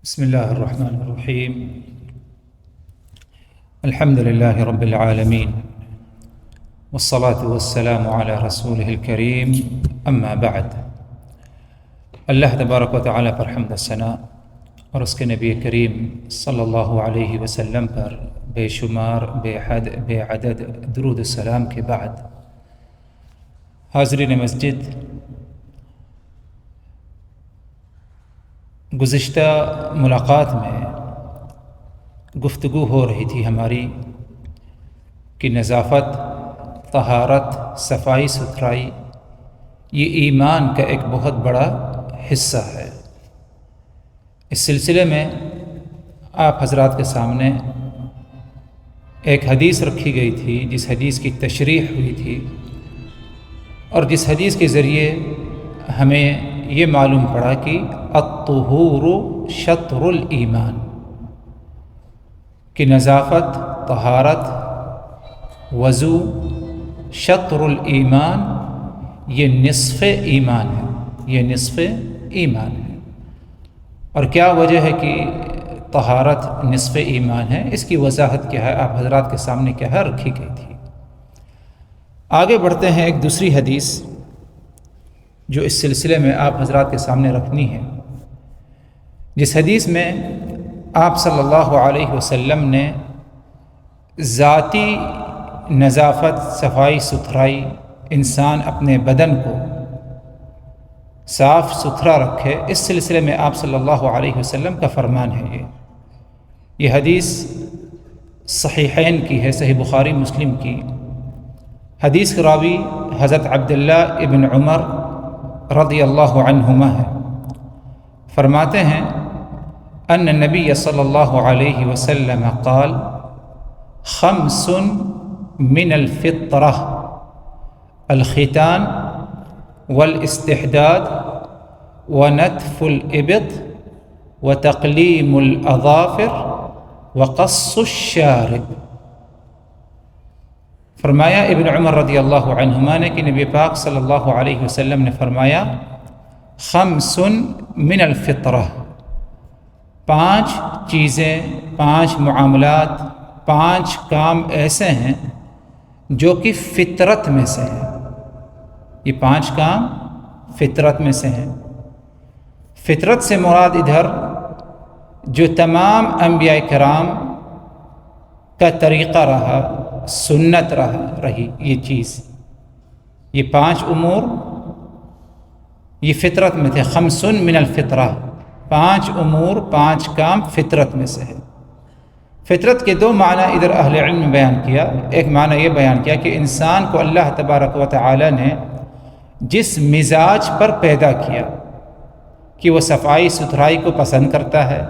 بسم الله الرحمن الرحيم. الحمد لله رب العالمين، والصلاة والسلام على رسوله الكريم، اما بعد. اللہ تبارک و تعالیٰ پر حمد و ثنا اور اس کے نبی کریم صلی اللہ علیہ وسلم پر بے شمار بے حد بے عدد درود السلام کے بعد، حاضرین مسجد، گزشتہ ملاقات میں گفتگو ہو رہی تھی ہماری کہ نظافت، طہارت، صفائی ستھرائی یہ ایمان کا ایک بہت بڑا حصہ ہے۔ اس سلسلے میں آپ حضرات کے سامنے ایک حدیث رکھی گئی تھی، جس حدیث کی تشریح ہوئی تھی، اور جس حدیث کے ذریعے ہمیں یہ معلوم پڑا کہ الطہور شطر الایمان، کہ نظافت، طہارت، وضو شطر الایمان، یہ نصف ایمان ہے، یہ نصف ایمان ہے۔ اور کیا وجہ ہے کہ طہارت نصف ایمان ہے؟ اس کی وضاحت کیا ہے آپ حضرات کے سامنے کیا ہے رکھی گئی تھی۔ آگے بڑھتے ہیں ایک دوسری حدیث جو اس سلسلے میں آپ حضرات کے سامنے رکھنی ہے، جس حدیث میں آپ صلی اللہ علیہ وسلم نے ذاتی نظافت، صفائی ستھرائی، انسان اپنے بدن کو صاف ستھرا رکھے، اس سلسلے میں آپ صلی اللہ علیہ وسلم کا فرمان ہے۔ یہ حدیث صحیحین کی ہے، صحیح بخاری مسلم کی۔ حدیث کے راوی حضرت عبداللہ ابن عمر رضی اللہ عنہما ہے۔ فرماتے ہیں ان النبی صلی اللہ علیہ وسلم قال خمس من الفطرہ الختان والاستحداد ونتف الإبط وتقلیم الأظافر وقص الشارب۔ فرمایا ابن عمر رضی اللہ عنہما نے کہ نبی پاک صلی اللہ علیہ وسلم نے فرمایا خمس من الفطرہ، 5 چیزیں، 5 معاملات، 5 کام ایسے ہیں جو کہ فطرت میں سے ہیں۔ یہ 5 کام فطرت میں سے ہیں۔ فطرت سے مراد ادھر جو تمام انبیاء کرام کا طریقہ رہا، سنت رہی، یہ چیز، یہ 5 امور یہ فطرت میں تھے۔ خمس من الفطرہ، 5 امور، 5 کام فطرت میں سے ہے۔ فطرت کے 2 معنی ادھر اہل علم نے بیان کیا۔ ایک معنی یہ بیان کیا کہ انسان کو اللہ تبارک و تعالی نے جس مزاج پر پیدا کیا کہ وہ صفائی ستھرائی کو پسند کرتا ہے،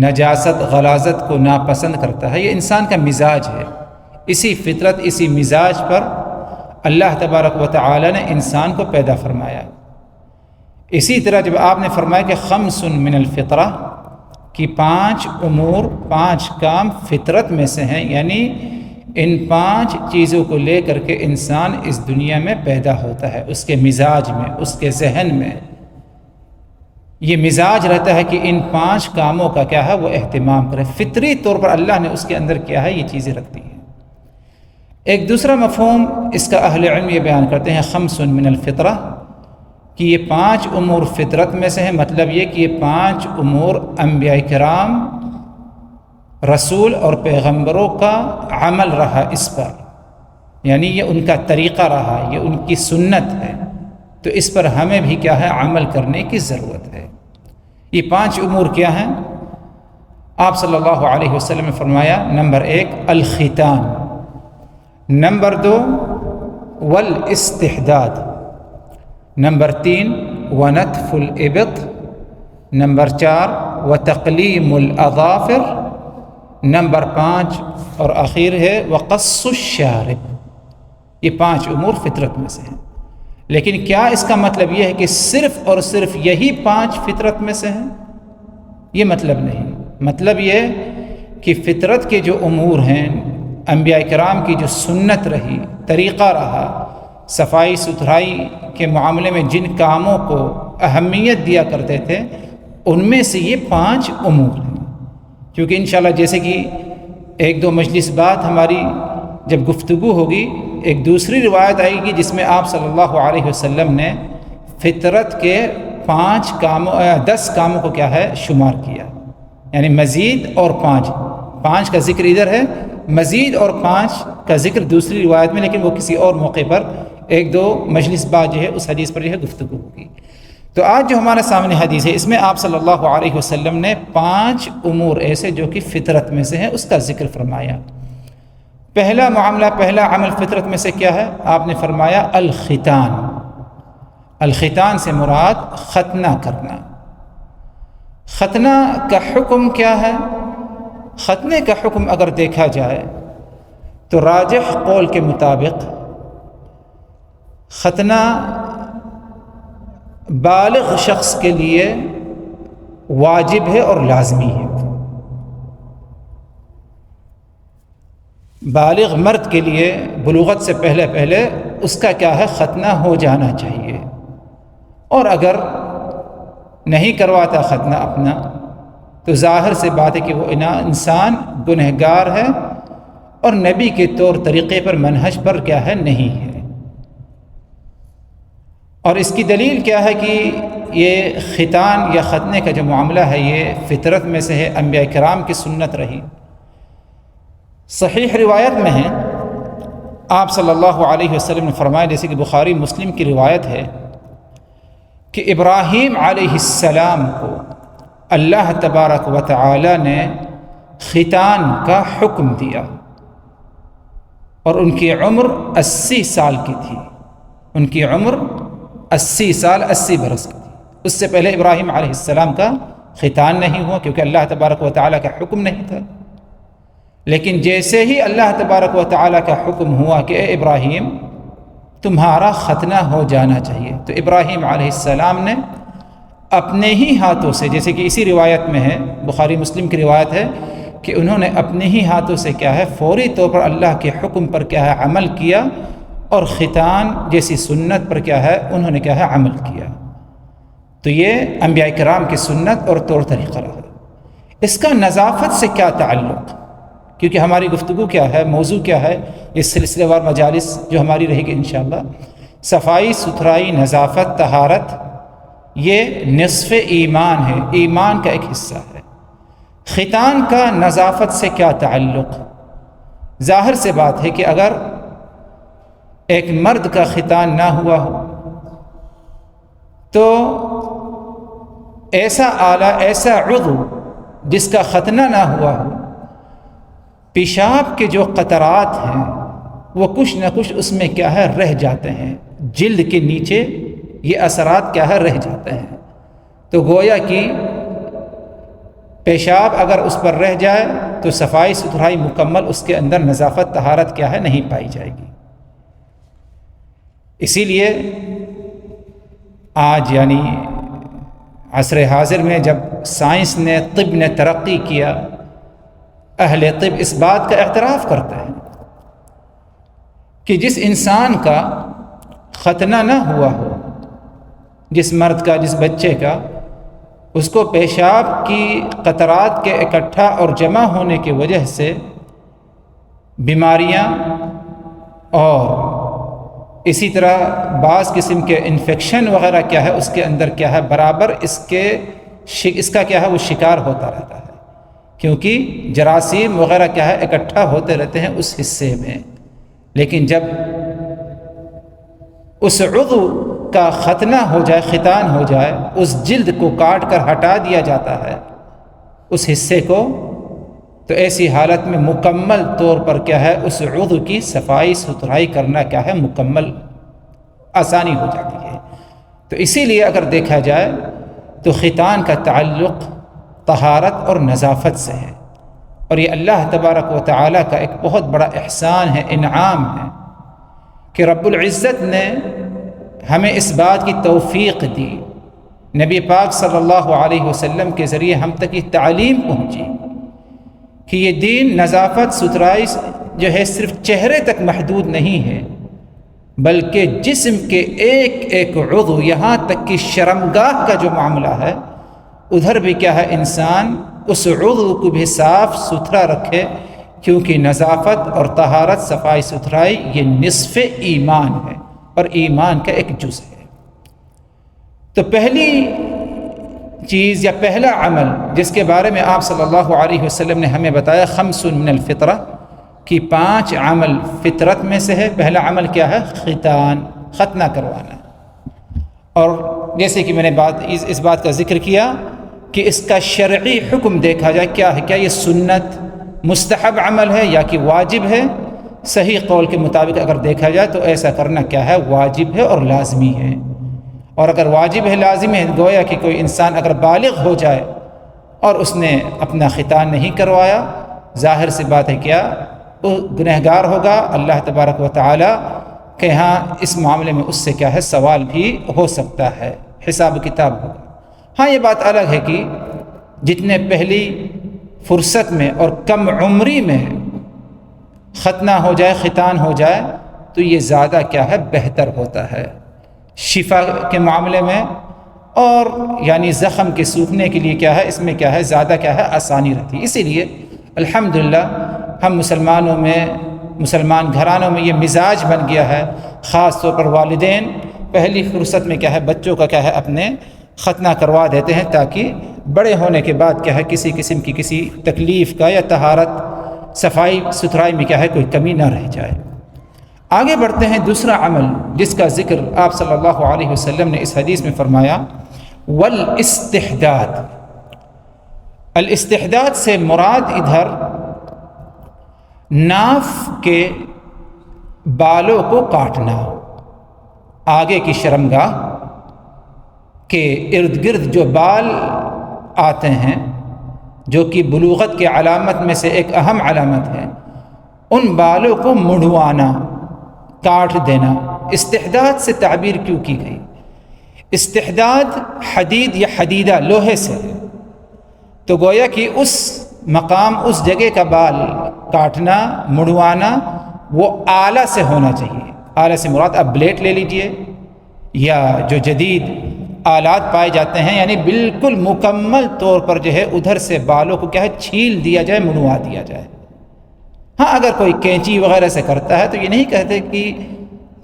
نجاست غلاظت کو ناپسند کرتا ہے، یہ انسان کا مزاج ہے۔ اسی فطرت، اسی مزاج پر اللہ تبارک و تعالی نے انسان کو پیدا فرمایا۔ اسی طرح جب آپ نے فرمایا کہ خمس من الفطرہ، کہ 5 امور، 5 کام فطرت میں سے ہیں، یعنی ان 5 چیزوں کو لے کر کے انسان اس دنیا میں پیدا ہوتا ہے، اس کے مزاج میں، اس کے ذہن میں یہ مزاج رہتا ہے کہ ان 5 کاموں کا کیا ہے وہ اہتمام کرے۔ فطری طور پر اللہ نے اس کے اندر کیا ہے یہ چیزیں رکھ دی ہیں۔ ایک دوسرا مفہوم اس کا اہل علم یہ بیان کرتے ہیں خمس من الفطرہ، کہ یہ 5 امور فطرت میں سے ہیں، مطلب یہ کہ یہ 5 امور انبیاء کرام، رسول اور پیغمبروں کا عمل رہا اس پر، یعنی یہ ان کا طریقہ رہا، یہ ان کی سنت ہے، تو اس پر ہمیں بھی کیا ہے عمل کرنے کی ضرورت ہے۔ یہ 5 امور کیا ہیں؟ آپ صلی اللہ علیہ وسلم نے فرمایا نمبر 1 الختان، نمبر 2 والاستحداد، نمبر 3 ونتف الإبط، نمبر 4 وتقلیم الأظافر، نمبر 5 اور آخر ہے وقص الشارب۔ یہ 5 امور فطرت میں سے ہیں۔ لیکن کیا اس کا مطلب یہ ہے کہ صرف اور صرف یہی 5 فطرت میں سے ہیں؟ یہ مطلب نہیں۔ مطلب یہ کہ فطرت کے جو امور ہیں، انبیاء کرام کی جو سنت رہی، طریقہ رہا، صفائی ستھرائی کے معاملے میں جن کاموں کو اہمیت دیا کرتے تھے، ان میں سے یہ 5 امور ہیں، کیونکہ انشاءاللہ جیسے کہ ایک دو مجلس بعد ہماری جب گفتگو ہوگی ایک دوسری روایت آئے گی جس میں آپ صلی اللہ علیہ وسلم نے فطرت کے 10 کاموں کو کیا ہے شمار کیا، یعنی مزید اور 5 کا ذکر ادھر ہے، مزید اور 5 کا ذکر دوسری روایت میں، لیکن وہ کسی اور موقع پر ایک دو مجلس بعد جو ہے اس حدیث پر جو ہے گفتگو ہوگی۔ تو آج جو ہمارے سامنے حدیث ہے اس میں آپ صلی اللہ علیہ وسلم نے 5 امور ایسے جو کہ فطرت میں سے ہیں اس کا ذکر فرمایا۔ پہلا معاملہ، پہلا عمل فطرت میں سے کیا ہے؟ آپ نے فرمایا الختان۔ الختان سے مراد ختنہ کرنا۔ ختنہ کا حکم کیا ہے؟ ختنے کا حکم اگر دیکھا جائے تو راجح قول کے مطابق ختنہ بالغ شخص کے لیے واجب ہے اور لازمی ہے۔ بالغ مرد کے لیے بلوغت سے پہلے اس کا کیا ہے ختنہ ہو جانا چاہیے، اور اگر نہیں کرواتا ختنہ اپنا تو ظاہر سے بات ہے کہ وہ انسان گنہگار ہے اور نبی کے طور طریقے پر منہج پر کیا ہے نہیں ہے۔ اور اس کی دلیل کیا ہے کہ یہ ختان یا ختنے کا جو معاملہ ہے یہ فطرت میں سے ہے، انبیاء کرام کی سنت رہی۔ صحیح روایت میں ہے آپ صلی اللہ علیہ وسلم نے فرمایا، جیسے کہ بخاری مسلم کی روایت ہے کہ ابراہیم علیہ السلام کو اللہ تبارک و تعالی نے ختان کا حکم دیا، اور ان کی عمر 80 سال کی تھی۔ ان کی عمر 80 سال 80 برس کی تھی۔ اس سے پہلے ابراہیم علیہ السلام کا ختان نہیں ہوا کیونکہ اللہ تبارک و تعالیٰ کا حکم نہیں تھا، لیکن جیسے ہی اللہ تبارک و تعالیٰ کا حکم ہوا کہ اے ابراہیم تمہارا ختنہ ہو جانا چاہیے، تو ابراہیم علیہ السلام نے اپنے ہی ہاتھوں سے، جیسے کہ اسی روایت میں ہے، بخاری مسلم کی روایت ہے کہ انہوں نے اپنے ہی ہاتھوں سے کیا ہے فوری طور پر اللہ کے حکم پر کیا ہے عمل کیا، اور ختان جیسی سنت پر کیا ہے انہوں نے کیا ہے عمل کیا۔ تو یہ انبیاء کرام کی سنت اور طور طریقہ رہا۔ اس کا نظافت سے کیا تعلق؟ کیونکہ ہماری گفتگو کیا ہے، موضوع کیا ہے، یہ سلسلے وار مجالس جو ہماری رہے گی انشاءاللہ، صفائی ستھرائی، نظافت، طہارت، یہ نصف ایمان ہے، ایمان کا ایک حصہ ہے۔ ختان کا نظافت سے کیا تعلق؟ ظاہر سے بات ہے کہ اگر ایک مرد کا ختان نہ ہوا ہو تو ایسا آلہ، ایسا عضو جس کا ختنہ نہ ہوا ہو، پیشاب کے جو قطرات ہیں وہ کچھ نہ کچھ اس میں کیا ہے رہ جاتے ہیں، جلد کے نیچے یہ اثرات کیا ہے رہ جاتے ہیں۔ تو گویا کہ پیشاب اگر اس پر رہ جائے تو صفائی ستھرائی مکمل اس کے اندر نظافت طہارت کیا ہے نہیں پائی جائے گی۔ اسی لیے آج یعنی عصر حاضر میں جب سائنس نے، طب نے ترقی کیا، اہل طب اس بات کا اعتراف کرتے ہیں کہ جس انسان کا ختنہ نہ ہوا ہو، جس مرد کا، جس بچے کا، اس کو پیشاب کی قطرات کے اکٹھا اور جمع ہونے کی وجہ سے بیماریاں اور اسی طرح بعض قسم کے انفیکشن وغیرہ کیا ہے اس کے اندر کیا ہے برابر اس کا کیا ہے وہ شکار ہوتا رہتا ہے، کیونکہ جراثیم وغیرہ کیا ہے اکٹھا ہوتے رہتے ہیں اس حصے میں۔ لیکن جب اس عضو کا ختنہ ہو جائے، ختان ہو جائے، اس جلد کو کاٹ کر ہٹا دیا جاتا ہے اس حصے کو، تو ایسی حالت میں مکمل طور پر کیا ہے اس عضو کی صفائی ستھرائی کرنا کیا ہے مکمل آسانی ہو جاتی ہے۔ تو اسی لیے اگر دیکھا جائے تو ختان کا تعلق طہارت اور نظافت سے ہے، اور یہ اللہ تبارک و تعالیٰ کا ایک بہت بڑا احسان ہے، انعام ہے کہ رب العزت نے ہمیں اس بات کی توفیق دی، نبی پاک صلی اللہ علیہ وسلم کے ذریعے ہم تک یہ تعلیم پہنچی کہ یہ دین نظافت ستھرائی جو ہے صرف چہرے تک محدود نہیں ہے، بلکہ جسم کے ایک ایک عضو، یہاں تک کہ شرمگاہ کا جو معاملہ ہے ادھر بھی کیا ہے انسان اس عضو کو بھی صاف ستھرا رکھے، کیونکہ نظافت اور طہارت، صفائی ستھرائی یہ نصف ایمان ہے اور ایمان کا ایک جز ہے۔ تو پہلی چیز یا پہلا عمل جس کے بارے میں آپ صلی اللہ علیہ وسلم نے ہمیں بتایا، خمس من الفطرہ، کہ 5 عمل فطرت میں سے ہے۔ پہلا عمل کیا ہے؟ ختنہ کروانا۔ اور جیسے کہ میں نے اس بات کا ذکر کیا کہ اس کا شرعی حکم دیکھا جائے کیا ہے، کیا یہ سنت مستحب عمل ہے یا کہ واجب ہے؟ صحیح قول کے مطابق اگر دیکھا جائے تو ایسا کرنا کیا ہے؟ واجب ہے اور لازمی ہے۔ اور اگر واجب ہے، لازمی ہے، گویا کہ کوئی انسان اگر بالغ ہو جائے اور اس نے اپنا ختان نہیں کروایا، ظاہر سی بات ہے کیا وہ گنہگار ہوگا، اللہ تبارک و تعالی کہ ہاں اس معاملے میں اس سے کیا ہے سوال بھی ہو سکتا ہے، حساب کتاب ہوگا۔ ہاں یہ بات الگ ہے کہ جتنے پہلی فرصت میں اور کم عمری میں ختنہ ہو جائے، ختان ہو جائے تو یہ زیادہ کیا ہے بہتر ہوتا ہے شفا کے معاملے میں، اور یعنی زخم کے سوکھنے کے لیے کیا ہے اس میں کیا ہے زیادہ کیا ہے آسانی رہتی ہے۔ اسی لیے الحمدللہ ہم مسلمان گھرانوں میں یہ مزاج بن گیا ہے، خاص طور پر والدین پہلی فرصت میں کیا ہے بچوں کا کیا ہے اپنے ختنہ کروا دیتے ہیں، تاکہ بڑے ہونے کے بعد کیا ہے کسی قسم کی کسی تکلیف کا یا طہارت صفائی ستھرائی میں کیا ہے کوئی کمی نہ رہ جائے۔ آگے بڑھتے ہیں، دوسرا عمل جس کا ذکر آپ صلی اللہ علیہ وسلم نے اس حدیث میں فرمایا، والاستحداد۔ الاستحداد سے مراد ادھر ناف کے بالوں کو کاٹنا، آگے کی شرمگاہ کے ارد گرد جو بال آتے ہیں جو کہ بلوغت کے علامت میں سے ایک اہم علامت ہے، ان بالوں کو مڑوانا، کاٹ دینا۔ استحداد سے تعبیر کیوں کی گئی؟ استحداد حدید یا حدیدہ لوہے سے ہے، تو گویا کہ اس مقام اس جگہ کا بال کاٹنا، مڑوانا وہ آلہ سے ہونا چاہیے۔ آلہ سے مراد اب بلیڈ لے لیجئے یا جو جدید آلات پائے جاتے ہیں، یعنی بالکل مکمل طور پر جو ہے ادھر سے بالوں کو کیا ہے چھیل دیا جائے، منوا دیا جائے۔ ہاں اگر کوئی کینچی وغیرہ سے کرتا ہے تو یہ نہیں کہتے کہ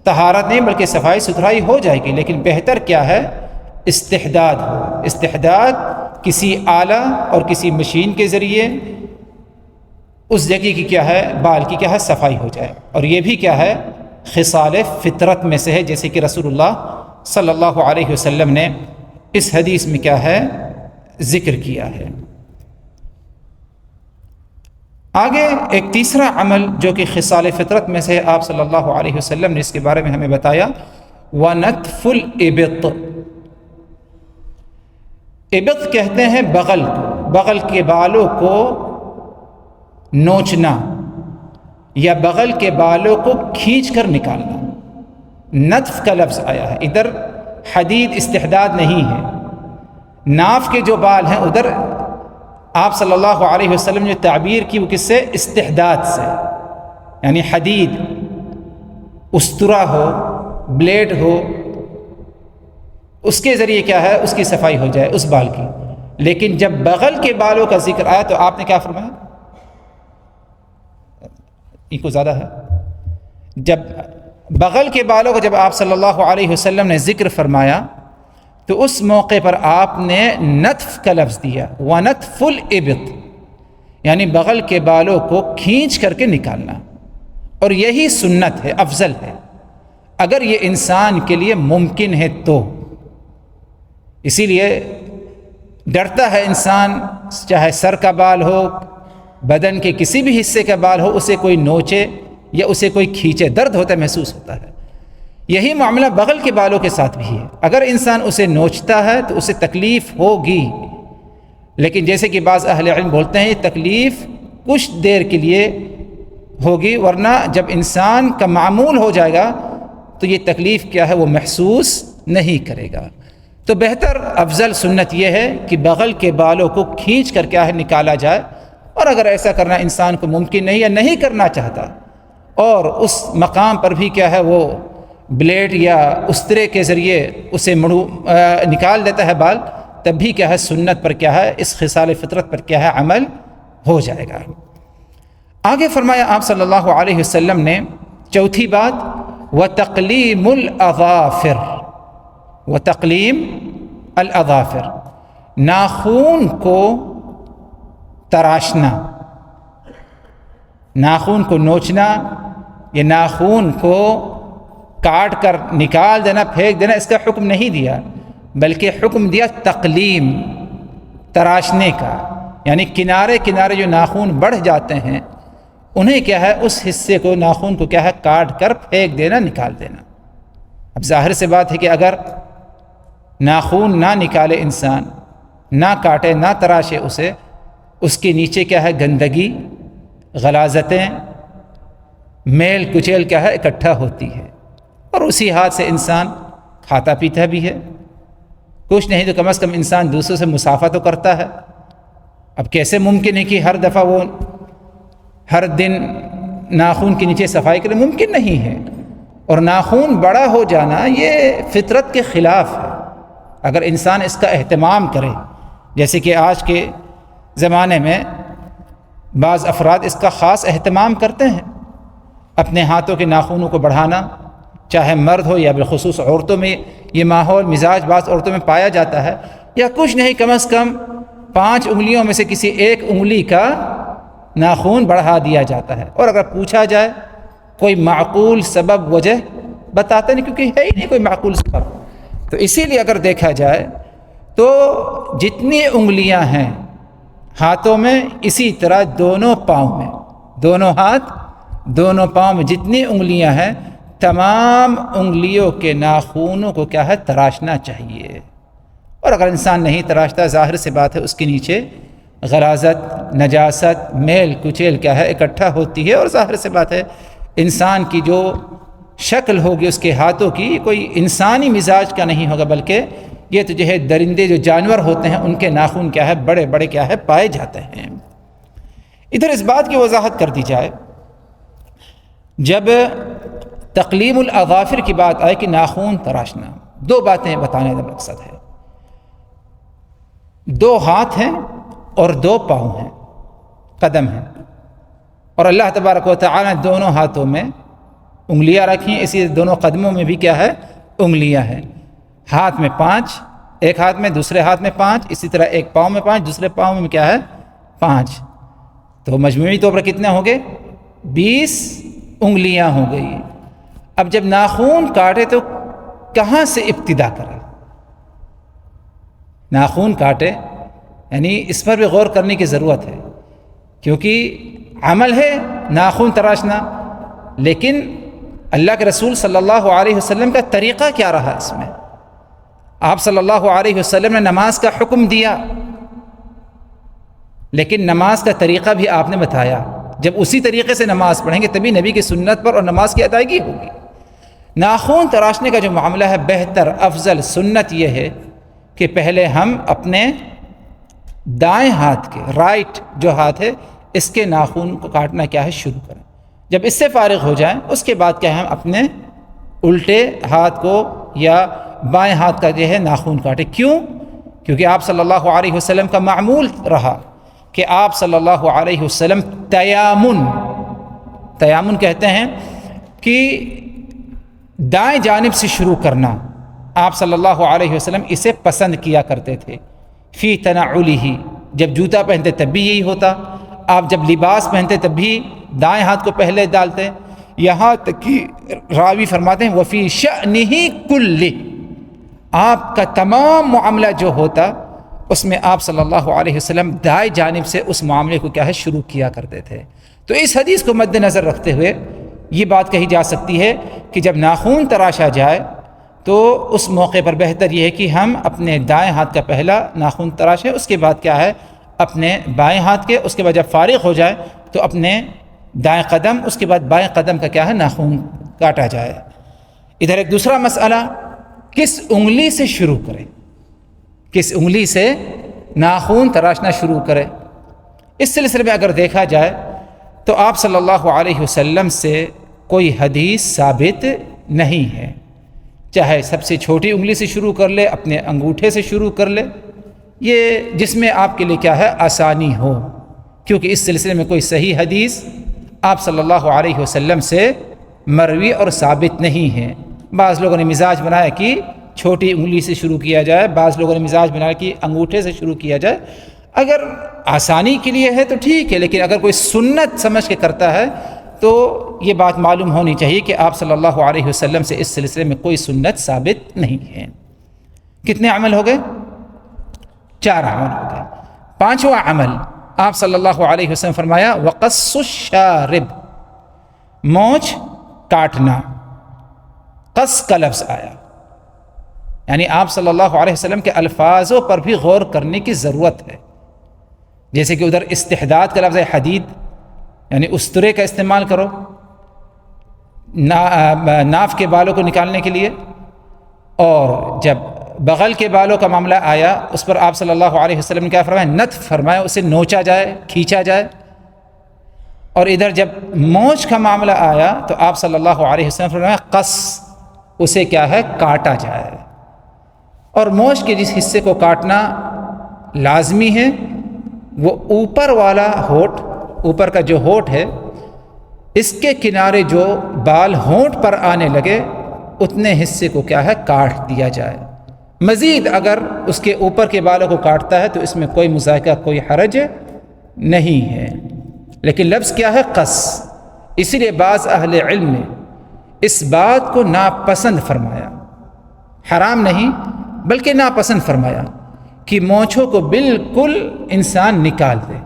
طہارت نہیں بلکہ صفائی ستھرائی ہو جائے گی، لیکن بہتر کیا ہے استحداد ہو۔ استحداد کسی آلہ اور کسی مشین کے ذریعے اس جگہ کی کیا ہے بال کی کیا ہے صفائی ہو جائے، اور یہ بھی کیا ہے خصال فطرت میں سے ہے، جیسے کہ رسول اللہ صلی اللہ علیہ وسلم نے اس حدیث میں کیا ہے ذکر کیا ہے۔ آگے ایک تیسرا عمل جو کہ خصال فطرت میں سے آپ صلی اللہ علیہ وسلم نے اس کے بارے میں ہمیں بتایا، وَنَتْفُ الْإِبِطِ۔ ابط کہتے ہیں بغل کو، بغل کے بالوں کو نوچنا یا بغل کے بالوں کو کھینچ کر نکالنا۔ نتف کا لفظ آیا ہے، ادھر حدید استحداد نہیں ہے۔ ناف کے جو بال ہیں ادھر آپ صلی اللہ علیہ وسلم نے تعبیر کی وہ کس سے؟ استحداد سے، یعنی حدید استرا ہو، بلیڈ ہو، اس کے ذریعے کیا ہے اس کی صفائی ہو جائے اس بال کی۔ لیکن جب بغل کے بالوں کا ذکر آیا تو آپ نے کیا فرمایا؟ ایکو زیادہ ہے۔ جب بغل کے بالوں کا جب آپ صلی اللہ علیہ وسلم نے ذکر فرمایا تو اس موقع پر آپ نے نتف کا لفظ دیا، وَنَتْفُ الْإِبِطِ، یعنی بغل کے بالوں کو کھینچ کر کے نکالنا، اور یہی سنت ہے، افضل ہے اگر یہ انسان کے لیے ممکن ہے تو۔ اسی لیے ڈرتا ہے انسان، چاہے سر کا بال ہو، بدن کے کسی بھی حصے کا بال ہو، اسے کوئی نوچے یا اسے کوئی کھینچے، درد ہوتا ہے، محسوس ہوتا ہے۔ یہی معاملہ بغل کے بالوں کے ساتھ بھی ہے، اگر انسان اسے نوچتا ہے تو اسے تکلیف ہوگی، لیکن جیسے کہ بعض اہل علم بولتے ہیں یہ تکلیف کچھ دیر کے لیے ہوگی، ورنہ جب انسان کا معمول ہو جائے گا تو یہ تکلیف کیا ہے وہ محسوس نہیں کرے گا۔ تو بہتر افضل سنت یہ ہے کہ بغل کے بالوں کو کھینچ کر کیا ہے نکالا جائے، اور اگر ایسا کرنا انسان کو ممکن نہیں یا نہیں کرنا چاہتا اور اس مقام پر بھی کیا ہے وہ بلیڈ یا استرے کے ذریعے اسے نکال دیتا ہے بال، تب بھی کیا ہے سنت پر کیا ہے، اس خصال فطرت پر کیا ہے عمل ہو جائے گا۔ آگے فرمایا آپ صلی اللہ علیہ وسلم نے چوتھی بات، وَتَقْلِيمُ الْأَظَافِرِ، وَتَقْلِيمُ الْأَظَافِرِ، ناخون کو تراشنا، ناخون کو نوچنا یا ناخون کو کاٹ کر نکال دینا، پھینک دینا، اس کا حکم نہیں دیا، بلکہ حکم دیا تقلیم، تراشنے کا، یعنی کنارے کنارے جو ناخون بڑھ جاتے ہیں انہیں کیا ہے اس حصے کو، ناخون کو کیا ہے کاٹ کر پھینک دینا، نکال دینا۔ اب ظاہر سے بات ہے کہ اگر ناخون نہ نکالے انسان، نہ کاٹے، نہ تراشے اسے، اس کے نیچے کیا ہے گندگی، غلاظتیں، میل کچیل کیا ہے اکٹھا ہوتی ہے، اور اسی ہاتھ سے انسان کھاتا پیتا بھی ہے، کچھ نہیں تو کم از کم انسان دوسروں سے مصافحہ تو کرتا ہے۔ اب کیسے ممکن ہے کہ ہر دفعہ وہ ہر دن ناخون کے نیچے صفائی کرے؟ ممکن نہیں ہے، اور ناخون بڑا ہو جانا یہ فطرت کے خلاف ہے۔ اگر انسان اس کا اہتمام کرے، جیسے کہ آج کے زمانے میں بعض افراد اس کا خاص اہتمام کرتے ہیں، اپنے ہاتھوں کے ناخونوں کو بڑھانا، چاہے مرد ہو یا بالخصوص عورتوں میں یہ ماحول مزاج بعض عورتوں میں پایا جاتا ہے، یا کچھ نہیں کم از کم 5 انگلیوں میں سے کسی ایک انگلی کا ناخون بڑھا دیا جاتا ہے، اور اگر پوچھا جائے کوئی معقول سبب وجہ بتاتا نہیں، کیونکہ ہے ہی نہیں کوئی معقول سبب۔ تو اسی لیے اگر دیکھا جائے تو جتنی انگلیاں ہیں ہاتھوں میں، اسی طرح دونوں پاؤں میں، دونوں ہاتھ دونوں پاؤں میں جتنی انگلیاں ہیں، تمام انگلیوں کے ناخونوں کو کیا ہے تراشنا چاہیے۔ اور اگر انسان نہیں تراشتا، ظاہر سے بات ہے اس کے نیچے غلاظت، نجاست، میل کچیل کیا ہے اکٹھا ہوتی ہے، اور ظاہر سے بات ہے انسان کی جو شکل ہوگی اس کے ہاتھوں کی کوئی انسانی مزاج کا نہیں ہوگا، بلکہ یہ تو جو ہے درندے جو جانور ہوتے ہیں ان کے ناخن کیا ہے بڑے بڑے کیا ہے پائے جاتے ہیں۔ ادھر اس بات کی وضاحت کر دی جائے، جب تقلیم الاظافر کی بات آئے کہ ناخون تراشنا، 2 باتیں بتانے کا مقصد ہے۔ 2 ہاتھ ہیں اور 2 پاؤں ہیں، قدم ہیں، اور اللہ تبارک و تعالی نے دونوں ہاتھوں میں انگلیاں رکھی ہیں، اسی دونوں قدموں میں بھی کیا ہے انگلیاں ہیں۔ ہاتھ میں 5، ایک ہاتھ میں، دوسرے ہاتھ میں 5، اسی طرح ایک پاؤں میں 5، دوسرے پاؤں میں کیا ہے 5، تو مجموعی طور پر کتنے ہوں گے 20 انگلیاں ہو گئی۔ اب جب ناخون کاٹے تو کہاں سے ابتدا کرے؟ ناخون کاٹے یعنی اس پر بھی غور کرنے کی ضرورت ہے، کیونکہ عمل ہے ناخون تراشنا، لیکن اللہ کے رسول صلی اللہ علیہ وسلم کا طریقہ کیا رہا اس میں؟ آپ صلی اللہ علیہ وسلم نے نماز کا حکم دیا، لیکن نماز کا طریقہ بھی آپ نے بتایا۔ جب اسی طریقے سے نماز پڑھیں گے تبھی نبی کی سنت پر اور نماز کی ادائیگی ہوگی۔ ناخون تراشنے کا جو معاملہ ہے، بہتر افضل سنت یہ ہے کہ پہلے ہم اپنے دائیں ہاتھ کے، رائٹ جو ہاتھ ہے اس کے ناخون کو کاٹنا کیا ہے شروع کریں۔ جب اس سے فارغ ہو جائیں اس کے بعد کیا ہے ہم اپنے الٹے ہاتھ کو یا بائیں ہاتھ کا جو ہے ناخون کاٹیں۔ کیوں؟ کیونکہ آپ صلی اللہ علیہ وسلم کا معمول رہا کہ آپ صلی اللہ علیہ وسلم تیامن کہتے ہیں کہ دائیں جانب سے شروع کرنا، آپ صلی اللہ علیہ وسلم اسے پسند کیا کرتے تھے۔ فی تنعلہ، جب جوتا پہنتے تب بھی یہی ہوتا، آپ جب لباس پہنتے تب بھی دائیں ہاتھ کو پہلے ڈالتے، یہاں تک کہ راوی فرماتے ہیں وفی شأنہ کلہ، آپ کا تمام معاملہ جو ہوتا اس میں آپ صلی اللہ علیہ وسلم دائیں جانب سے اس معاملے کو کیا ہے شروع کیا کرتے تھے۔ تو اس حدیث کو مد نظر رکھتے ہوئے یہ بات کہی جا سکتی ہے کہ جب ناخون تراشا جائے تو اس موقع پر بہتر یہ ہے کہ ہم اپنے دائیں ہاتھ کا پہلا ناخون تراشیں، اس کے بعد کیا ہے اپنے بائیں ہاتھ کے، اس کے بعد جب فارغ ہو جائے تو اپنے دائیں قدم، اس کے بعد بائیں قدم کا کیا ہے ناخون کاٹا جائے۔ ادھر ایک دوسرا مسئلہ، کس انگلی سے شروع کرے، کس انگلی سے ناخون تراشنا شروع کرے؟ اس سلسلے میں اگر دیکھا جائے تو آپ صلی اللہ علیہ وسلم سے کوئی حدیث ثابت نہیں ہے، چاہے سب سے چھوٹی انگلی سے شروع کر لے، اپنے انگوٹھے سے شروع کر لے، یہ جس میں آپ کے لیے کیا ہے آسانی ہو، کیونکہ اس سلسلے میں کوئی صحیح حدیث آپ صلی اللہ علیہ وسلم سے مروی اور ثابت نہیں ہے۔ بعض لوگوں نے مزاج بنایا کہ چھوٹی انگلی سے شروع کیا جائے، بعض لوگوں نے مزاج بنایا کہ انگوٹھے سے شروع کیا جائے۔ اگر آسانی کے لیے ہے تو ٹھیک ہے، لیکن اگر کوئی سنت سمجھ کے کرتا ہے تو یہ بات معلوم ہونی چاہیے کہ آپ صلی اللہ علیہ وسلم سے اس سلسلے میں کوئی سنت ثابت نہیں ہے۔ کتنے عمل ہو گئے؟ 4 عمل ہو گئے۔ 5واں عمل آپ صلی اللہ علیہ وسلم فرمایا وقص الشارب، مونچھ کاٹنا۔ قص کا لفظ آیا، یعنی آپ صلی اللہ علیہ وسلم کے الفاظوں پر بھی غور کرنے کی ضرورت ہے۔ جیسے کہ ادھر استحداد کا لفظ ہے حدید، یعنی استرے کا استعمال کرو ناف کے بالوں کو نکالنے کے لیے، اور جب بغل کے بالوں کا معاملہ آیا اس پر آپ صلی اللہ علیہ وسلم نے کیا فرمایا؟ نتف فرمایا، اسے نوچا جائے، کھینچا جائے۔ اور ادھر جب مونچھ کا معاملہ آیا تو آپ صلی اللہ علیہ وسلم فرمایا قص، اسے کیا ہے؟ کاٹا جائے۔ اور مونچھ کے جس حصے کو کاٹنا لازمی ہے وہ اوپر والا ہونٹ، اوپر کا جو ہونٹ ہے اس کے کنارے جو بال ہونٹ پر آنے لگے اتنے حصے کو کیا ہے؟ کاٹ دیا جائے۔ مزید اگر اس کے اوپر کے بالوں کو کاٹتا ہے تو اس میں کوئی مذائقہ، کوئی حرج نہیں ہے، لیکن لفظ کیا ہے؟ قص۔ اسی لیے بعض اہل علم نے اس بات کو ناپسند فرمایا، حرام نہیں بلکہ ناپسند فرمایا کہ مونچھوں کو بالکل انسان نکال دے،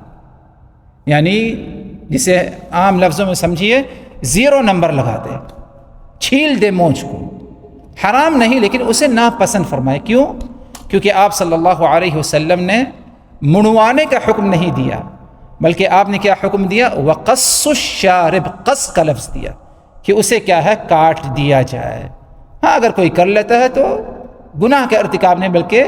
یعنی جسے عام لفظوں میں سمجھیے 0 نمبر لگا دے، چھیل دے مونچھ کو۔ حرام نہیں لیکن اسے ناپسند فرمائے۔ کیوں؟ کیونکہ آپ صلی اللہ علیہ وسلم نے منڈوانے کا حکم نہیں دیا، بلکہ آپ نے کیا حکم دیا؟ وقص الشارب، قص کا لفظ دیا کہ اسے کیا ہے؟ کاٹ دیا جائے۔ ہاں اگر کوئی کر لیتا ہے تو گناہ کا ارتکاب نہیں بلکہ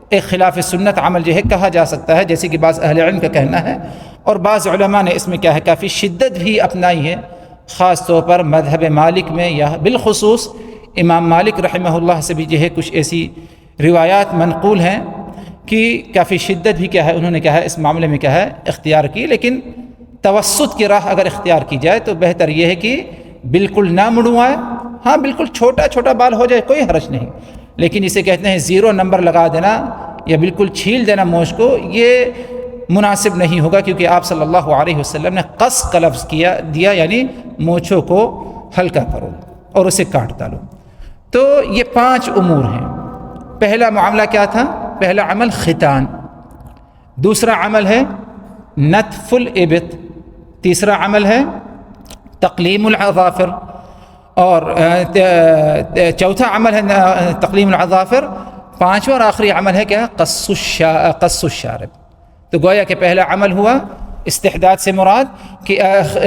ایک خلاف سنت عمل جو ہے کہا جا سکتا ہے، جیسے کہ بعض اہل علم کا کہنا ہے، اور بعض علماء نے اس میں کیا ہے کافی شدت بھی اپنائی ہے، خاص طور پر مذہب مالک میں، یا بالخصوص امام مالک رحمہ اللہ سے بھی جو ہے کچھ ایسی روایات منقول ہیں کہ کافی شدت بھی کیا ہے انہوں نے کیا ہے اس معاملے میں کیا ہے اختیار کی۔ لیکن توسط کی راہ اگر اختیار کی جائے تو بہتر یہ ہے کہ بالکل نہ مڑوائے، ہاں بالکل چھوٹا چھوٹا بال ہو جائے کوئی حرج نہیں، لیکن اسے کہتے ہیں 0 نمبر لگا دینا یا بالکل چھیل دینا مونچھ کو، یہ مناسب نہیں ہوگا، کیونکہ آپ صلی اللہ علیہ وسلم نے قص کا لفظ دیا، یعنی مونچھوں کو ہلکا کرو اور اسے کاٹ ڈالو۔ تو یہ 5 امور ہیں۔ پہلا معاملہ کیا تھا؟ پہلا عمل ختان، دوسرا عمل ہے نتف الابط، تیسرا عمل ہے تقلیم العظافر، اور چوتھا عمل ہے تقلیم العظافر، 5واں اور آخری عمل ہے کیا؟ قص الشارب۔ تو گویا کہ پہلا عمل ہوا استحداد سے مراد کہ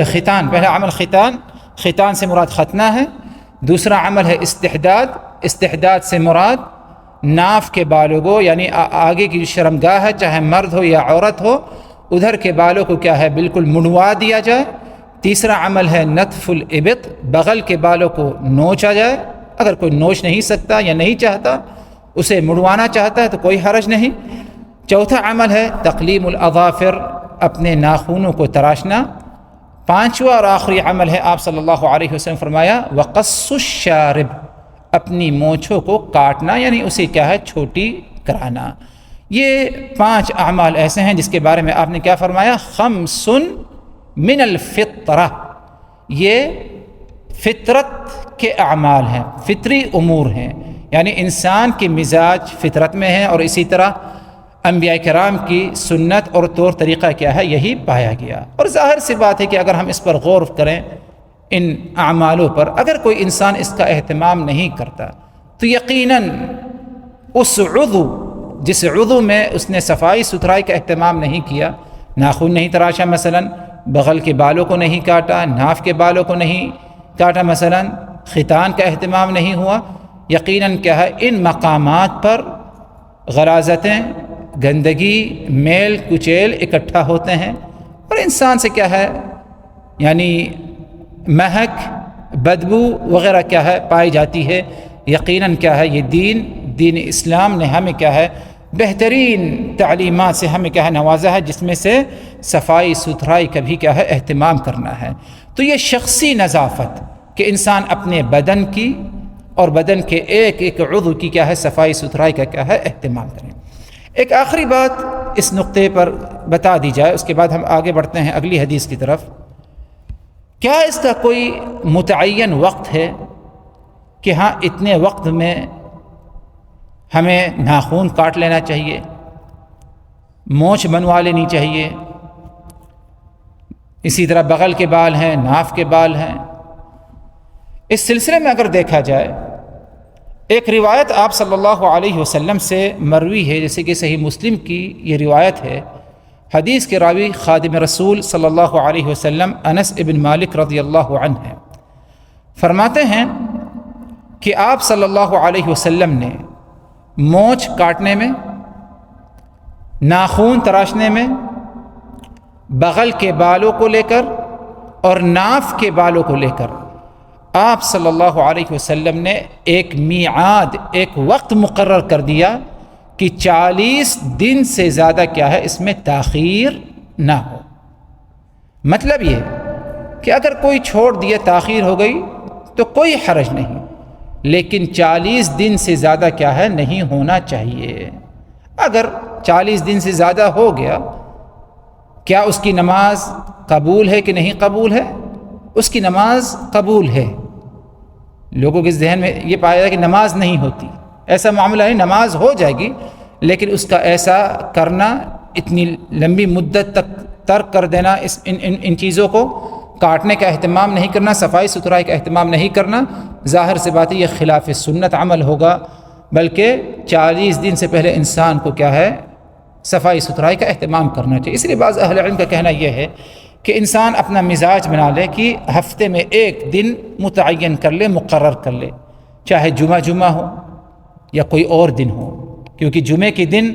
ختان، پہلا عمل ختان سے مراد ختنہ ہے۔ دوسرا عمل ہے استحداد سے مراد ناف کے بالوں کو، یعنی آگے کی جو شرمگاہ ہے چاہے مرد ہو یا عورت ہو ادھر کے بالوں کو کیا ہے بالکل منڈوا دیا جائے۔ تیسرا عمل ہے نتف الابط، بغل کے بالوں کو نوچا جائے، اگر کوئی نوچ نہیں سکتا یا نہیں چاہتا اسے مڑوانا چاہتا ہے تو کوئی حرج نہیں۔ چوتھا عمل ہے تقلیم الاظافر، اپنے ناخونوں کو تراشنا۔ 5واں اور آخری عمل ہے آپ صلی اللہ علیہ وسلم فرمایا وقص الشارب، اپنی مونچھوں کو کاٹنا، یعنی اسے کیا ہے چھوٹی کرانا۔ یہ 5 اعمال ایسے ہیں جس کے بارے میں آپ نے کیا فرمایا؟ 5 من الفطرہ، یہ فطرت کے اعمال ہیں، فطری امور ہیں، یعنی انسان کے مزاج فطرت میں ہیں، اور اسی طرح انبیاء کرام کی سنت اور طور طریقہ کیا ہے یہی پایا گیا۔ اور ظاہر سی بات ہے کہ اگر ہم اس پر غور کریں ان اعمالوں پر، اگر کوئی انسان اس کا اہتمام نہیں کرتا تو یقیناً اس جس عضو میں اس نے صفائی ستھرائی کا اہتمام نہیں کیا، ناخن نہیں تراشا مثلاً، بغل کے بالوں کو نہیں کاٹا، ناف کے بالوں کو نہیں کاٹا مثلاً، ختان کا اہتمام نہیں ہوا، یقیناً کیا ہے ان مقامات پر غلاظتیں، گندگی، میل کچیل اکٹھا ہوتے ہیں، اور انسان سے کیا ہے یعنی مہک، بدبو وغیرہ کیا ہے پائی جاتی ہے۔ یقیناً کیا ہے یہ دین اسلام نے ہمیں کیا ہے بہترین تعلیمات سے ہمیں کیا ہے نوازا ہے، جس میں سے صفائی ستھرائی کا بھی کیا ہے اہتمام کرنا ہے۔ تو یہ شخصی نظافت کہ انسان اپنے بدن کی اور بدن کے ایک ایک عضو کی کیا ہے صفائی ستھرائی کا کیا ہے اہتمام کریں۔ ایک آخری بات اس نقطے پر بتا دی جائے، اس کے بعد ہم آگے بڑھتے ہیں اگلی حدیث کی طرف۔ کیا اس کا کوئی متعین وقت ہے کہ ہاں اتنے وقت میں ہمیں ناخن کاٹ لینا چاہیے، مونچھ بنوا لینی چاہیے، اسی طرح بغل کے بال ہیں، ناف کے بال ہیں؟ اس سلسلے میں اگر دیکھا جائے، ایک روایت آپ صلی اللہ علیہ وسلم سے مروی ہے، جیسے کہ صحیح مسلم کی یہ روایت ہے۔ حدیث کے راوی خادم رسول صلی اللہ علیہ وسلم انس ابن مالک رضی اللہ عنہ ہیں۔ فرماتے ہیں کہ آپ صلی اللہ علیہ وسلم نے مونچھ کاٹنے میں، ناخن تراشنے میں، بغل کے بالوں کو لے کر اور ناف کے بالوں کو لے کر آپ صلی اللہ علیہ وسلم نے ایک میعاد، ایک وقت مقرر کر دیا کہ 40 دن سے زیادہ کیا ہے اس میں تاخیر نہ ہو۔ مطلب یہ کہ اگر کوئی چھوڑ دیا، تاخیر ہو گئی تو کوئی حرج نہیں، لیکن 40 دن سے زیادہ کیا ہے نہیں ہونا چاہیے۔ اگر 40 دن سے زیادہ ہو گیا، کیا اس کی نماز قبول ہے کہ نہیں قبول ہے؟ اس کی نماز قبول ہے۔ لوگوں کے ذہن میں یہ پایا جائے کہ نماز نہیں ہوتی، ایسا معاملہ نہیں، نماز ہو جائے گی، لیکن اس کا ایسا کرنا، اتنی لمبی مدت تک ترک کر دینا، ان چیزوں کو کاٹنے کا اہتمام نہیں کرنا، صفائی ستھرائی کا اہتمام نہیں کرنا، ظاہر سے بات ہے یہ خلاف سنت عمل ہوگا، بلکہ 40 دن سے پہلے انسان کو کیا ہے صفائی ستھرائی کا اہتمام کرنا چاہیے۔ اس لیے بعض اہل علم کا کہنا یہ ہے کہ انسان اپنا مزاج بنا لے کہ ہفتے میں ایک دن متعین کر لے، مقرر کر لے، چاہے جمعہ ہو یا کوئی اور دن ہو، کیونکہ جمعے کے دن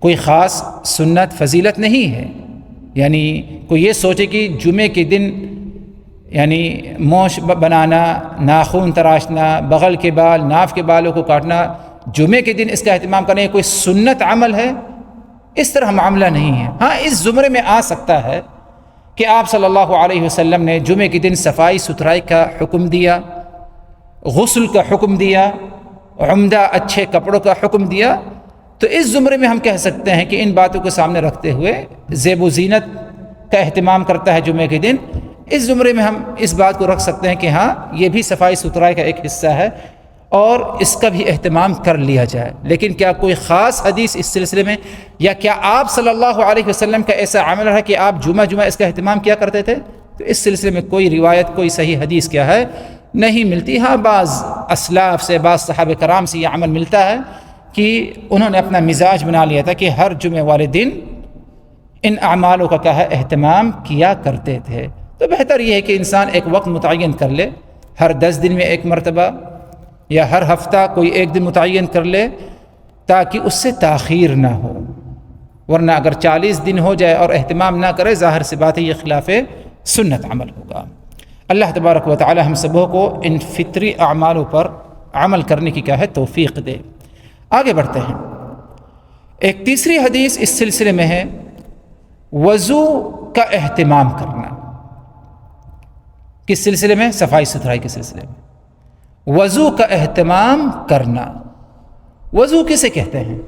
کوئی خاص سنت فضیلت نہیں ہے۔ یعنی کوئی یہ سوچے کہ جمعے کے دن یعنی مونچھ بنانا، ناخن تراشنا، بغل کے بال، ناف کے بالوں کو کاٹنا، جمعے کے دن اس کا اہتمام کرنا یہ کوئی سنت عمل ہے، اس طرح معاملہ نہیں ہے۔ ہاں اس زمرے میں آ سکتا ہے کہ آپ صلی اللہ علیہ وسلم نے جمعے کے دن صفائی ستھرائی کا حکم دیا، غسل کا حکم دیا، عمدہ اچھے کپڑوں کا حکم دیا، تو اس زمرے میں ہم کہہ سکتے ہیں کہ ان باتوں کو سامنے رکھتے ہوئے زیب و زینت کا اہتمام کرتا ہے جمعے کے دن، اس زمرے میں ہم اس بات کو رکھ سکتے ہیں کہ ہاں یہ بھی صفائی ستھرائی کا ایک حصہ ہے اور اس کا بھی اہتمام کر لیا جائے۔ لیکن کیا کوئی خاص حدیث اس سلسلے میں، یا کیا آپ صلی اللہ علیہ وسلم کا ایسا عمل ہے کہ آپ جمعہ اس کا اہتمام کیا کرتے تھے؟ تو اس سلسلے میں کوئی روایت، کوئی صحیح حدیث کیا ہے نہیں ملتی۔ ہاں بعض اسلاف سے، بعض صحابہ کرام سے یہ عمل ملتا ہے کہ انہوں نے اپنا مزاج بنا لیا تھا کہ ہر جمعے والے دن ان اعمالوں کا کیا ہے اہتمام کیا کرتے تھے۔ تو بہتر یہ ہے کہ انسان ایک وقت متعین کر لے، ہر 10 دن میں ایک مرتبہ یا ہر ہفتہ کوئی ایک دن متعین کر لے، تاکہ اس سے تاخیر نہ ہو، ورنہ اگر 40 دن ہو جائے اور اہتمام نہ کرے، ظاہر سی بات ہے یہ خلاف سنت عمل ہوگا۔ اللہ تبارک و تعالی ہم سبوں کو ان فطری اعمالوں پر عمل کرنے کی کیا ہے توفیق دے۔ آگے بڑھتے ہیں۔ ایک تیسری حدیث اس سلسلے میں ہے وضو کا اہتمام کرنا۔ کس سلسلے میں؟ صفائی ستھرائی کے سلسلے میں وضو کا اہتمام کرنا۔ وضو کسے کہتے ہیں؟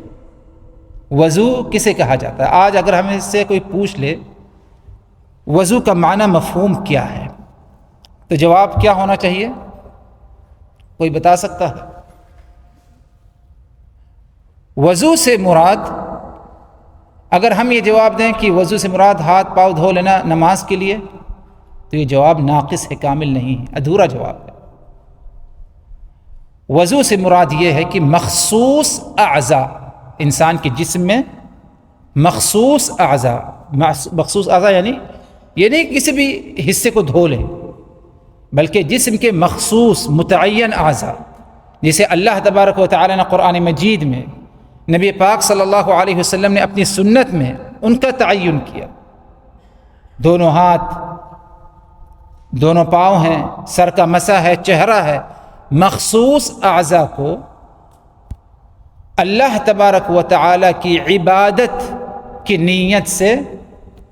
وضو کسے کہا جاتا ہے؟ آج اگر ہمیں اس سے کوئی پوچھ لے وضو کا معنی مفہوم کیا ہے، تو جواب کیا ہونا چاہیے؟ کوئی بتا سکتا ہے؟ وضو سے مراد، اگر ہم یہ جواب دیں کہ وضو سے مراد ہاتھ پاؤں دھو لینا نماز کے لیے، تو یہ جواب ناقص ہے، کامل نہیں ہے، ادھورا جواب ہے۔ وضو سے مراد یہ ہے کہ مخصوص اعضاء، انسان کے جسم میں مخصوص اعضاء یعنی یہ نہیں کسی بھی حصے کو دھو لیں، بلکہ جسم کے مخصوص متعین اعضاء، جسے اللہ تبارک و تعالی نے قرآن مجید میں، نبی پاک صلی اللہ علیہ وسلم نے اپنی سنت میں ان کا تعین کیا۔ دونوں ہاتھ، دونوں پاؤں ہیں، سر کا مسح ہے، چہرہ ہے، مخصوص اعضاء کو اللہ تبارک و تعالیٰ کی عبادت کی نیت سے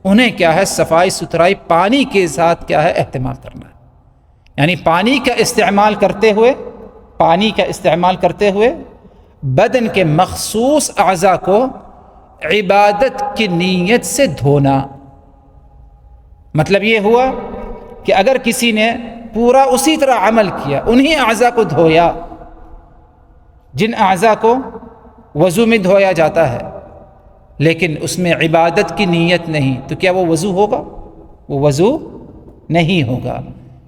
انہیں کیا ہے صفائی ستھرائی پانی کے ساتھ کیا ہے اہتمام کرنا ہے. یعنی پانی کا استعمال کرتے ہوئے بدن کے مخصوص اعضاء کو عبادت کی نیت سے دھونا. مطلب یہ ہوا کہ اگر کسی نے پورا اسی طرح عمل کیا، انہی اعضاء کو دھویا جن اعضاء کو وضو میں دھویا جاتا ہے، لیکن اس میں عبادت کی نیت نہیں، تو کیا وہ وضو ہوگا؟ وہ وضو نہیں ہوگا.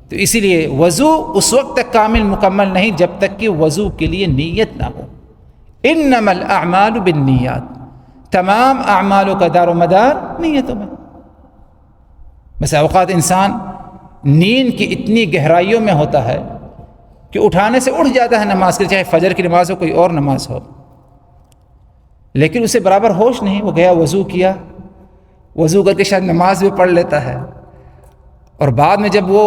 تو اسی لیے وضو اس وقت تک کامل مکمل نہیں جب تک کہ وضو کے لیے نیت نہ ہو. انما الاعمال بالنیات، تمام اعمالوں کا دار و مدار نیتوں میں. بس اوقات انسان نیند کی اتنی گہرائیوں میں ہوتا ہے کہ اٹھانے سے اٹھ جاتا ہے نماز کے، چاہے فجر کی نماز ہو کوئی اور نماز ہو، لیکن اسے برابر ہوش نہیں. وہ گیا وضو کیا، وضو کر کے شاید نماز بھی پڑھ لیتا ہے، اور بعد میں جب وہ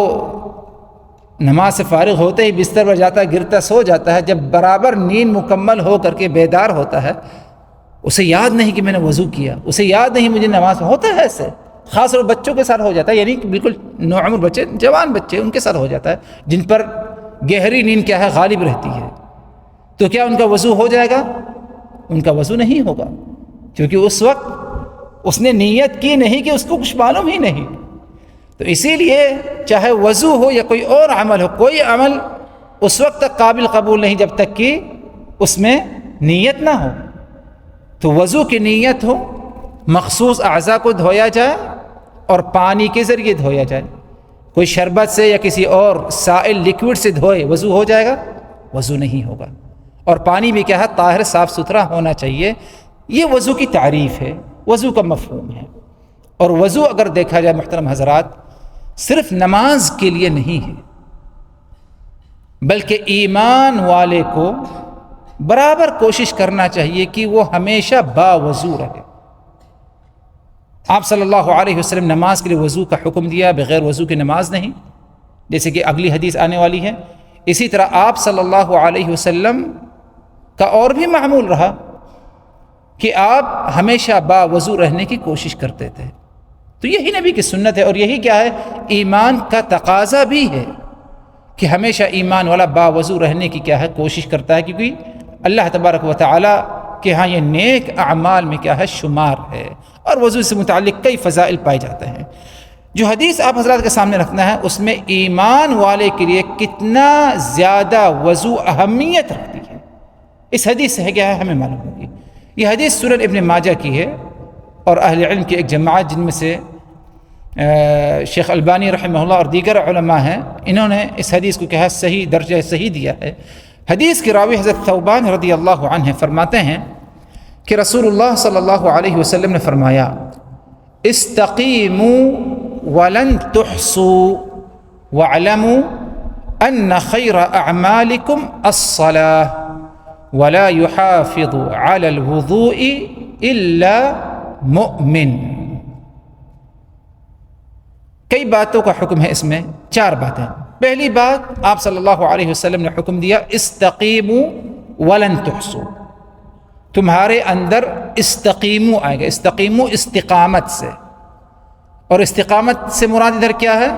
نماز سے فارغ ہوتے ہی بستر پر جاتا ہے، گرتا سو جاتا ہے. جب برابر نیند مکمل ہو کر کے بیدار ہوتا ہے، اسے یاد نہیں کہ میں نے وضو کیا، اسے یاد نہیں مجھے نماز ہوتا ہے. ایسے خاص طور بچوں کے ساتھ ہو جاتا ہے، یعنی کہ بالکل نوعمر بچے، جوان بچے، ان کے ساتھ ہو جاتا ہے جن پر گہری نیند کیا ہے غالب رہتی ہے. تو کیا ان کا وضو ہو جائے گا؟ ان کا وضو نہیں ہوگا، کیونکہ اس وقت اس نے نیت کی نہیں کہ اس کو کچھ معلوم ہی نہیں. تو اسی لیے چاہے وضو ہو یا کوئی اور عمل ہو، کوئی عمل اس وقت تک قابل قبول نہیں جب تک کہ اس میں نیت نہ ہو. تو وضو کی نیت ہو، مخصوص اعضاء کو دھویا جائے اور پانی کے ذریعے دھویا جائے. کوئی شربت سے یا کسی اور سائل لیکوڈ سے دھوئے وضو ہو جائے گا؟ وضو نہیں ہوگا. اور پانی بھی کیا ہے؟ طاہر، صاف ستھرا ہونا چاہیے. یہ وضو کی تعریف ہے، وضو کا مفہوم ہے. اور وضو اگر دیکھا جائے محترم حضرات، صرف نماز کے لیے نہیں ہے، بلکہ ایمان والے کو برابر کوشش کرنا چاہیے کہ وہ ہمیشہ باوضو رہے. آپ صلی اللہ علیہ وسلم نماز کے لیے وضو کا حکم دیا، بغیر وضو کی نماز نہیں، جیسے کہ اگلی حدیث آنے والی ہے. اسی طرح آپ صلی اللہ علیہ وسلم کا اور بھی معمول رہا کہ آپ ہمیشہ باوضو رہنے کی کوشش کرتے تھے. تو یہی نبی کی سنت ہے، اور یہی کیا ہے؟ ایمان کا تقاضا بھی ہے کہ ہمیشہ ایمان والا باوضو رہنے کی کیا ہے؟ کوشش کرتا ہے، کیونکہ اللہ تبارک و تعالی کہ ہاں یہ نیک اعمال میں کیا ہے؟ شمار ہے. اور وضو سے متعلق کئی فضائل پائے جاتے ہیں. جو حدیث آپ حضرات کے سامنے رکھنا ہے، اس میں ایمان والے کے لیے کتنا زیادہ وضو اہمیت رکھتی ہے، اس حدیث سے کیا ہے ہمیں معلوم ہوگی. یہ حدیث سنن ابن ماجہ کی ہے، اور اہل علم کی ایک جماعت جن میں سے شیخ البانی رحمہ اللہ اور دیگر علماء ہیں، انہوں نے اس حدیث کو کیا ہے صحیح درجہ صحیح دیا ہے. حدیث کے راوی حضرت ثوبان رضی اللہ عنہ فرماتے ہیں کہ رسول اللہ صلی اللہ علیہ وسلم نے فرمایا، استقیموا ولن تحصوا واعلموا ان خیر اعمالکم الصلاة ولا يحافظ على الوضوء الا مؤمن. کئی باتوں کا حکم ہے اس میں، 4 باتیں. پہلی بات آپ صلی اللہ علیہ وسلم نے حکم دیا، استقیموا ولن تحصوا. تمہارے اندر استقیمو آئے گا، استقیمو استقامت سے، اور استقامت سے مراد ادھر کیا ہے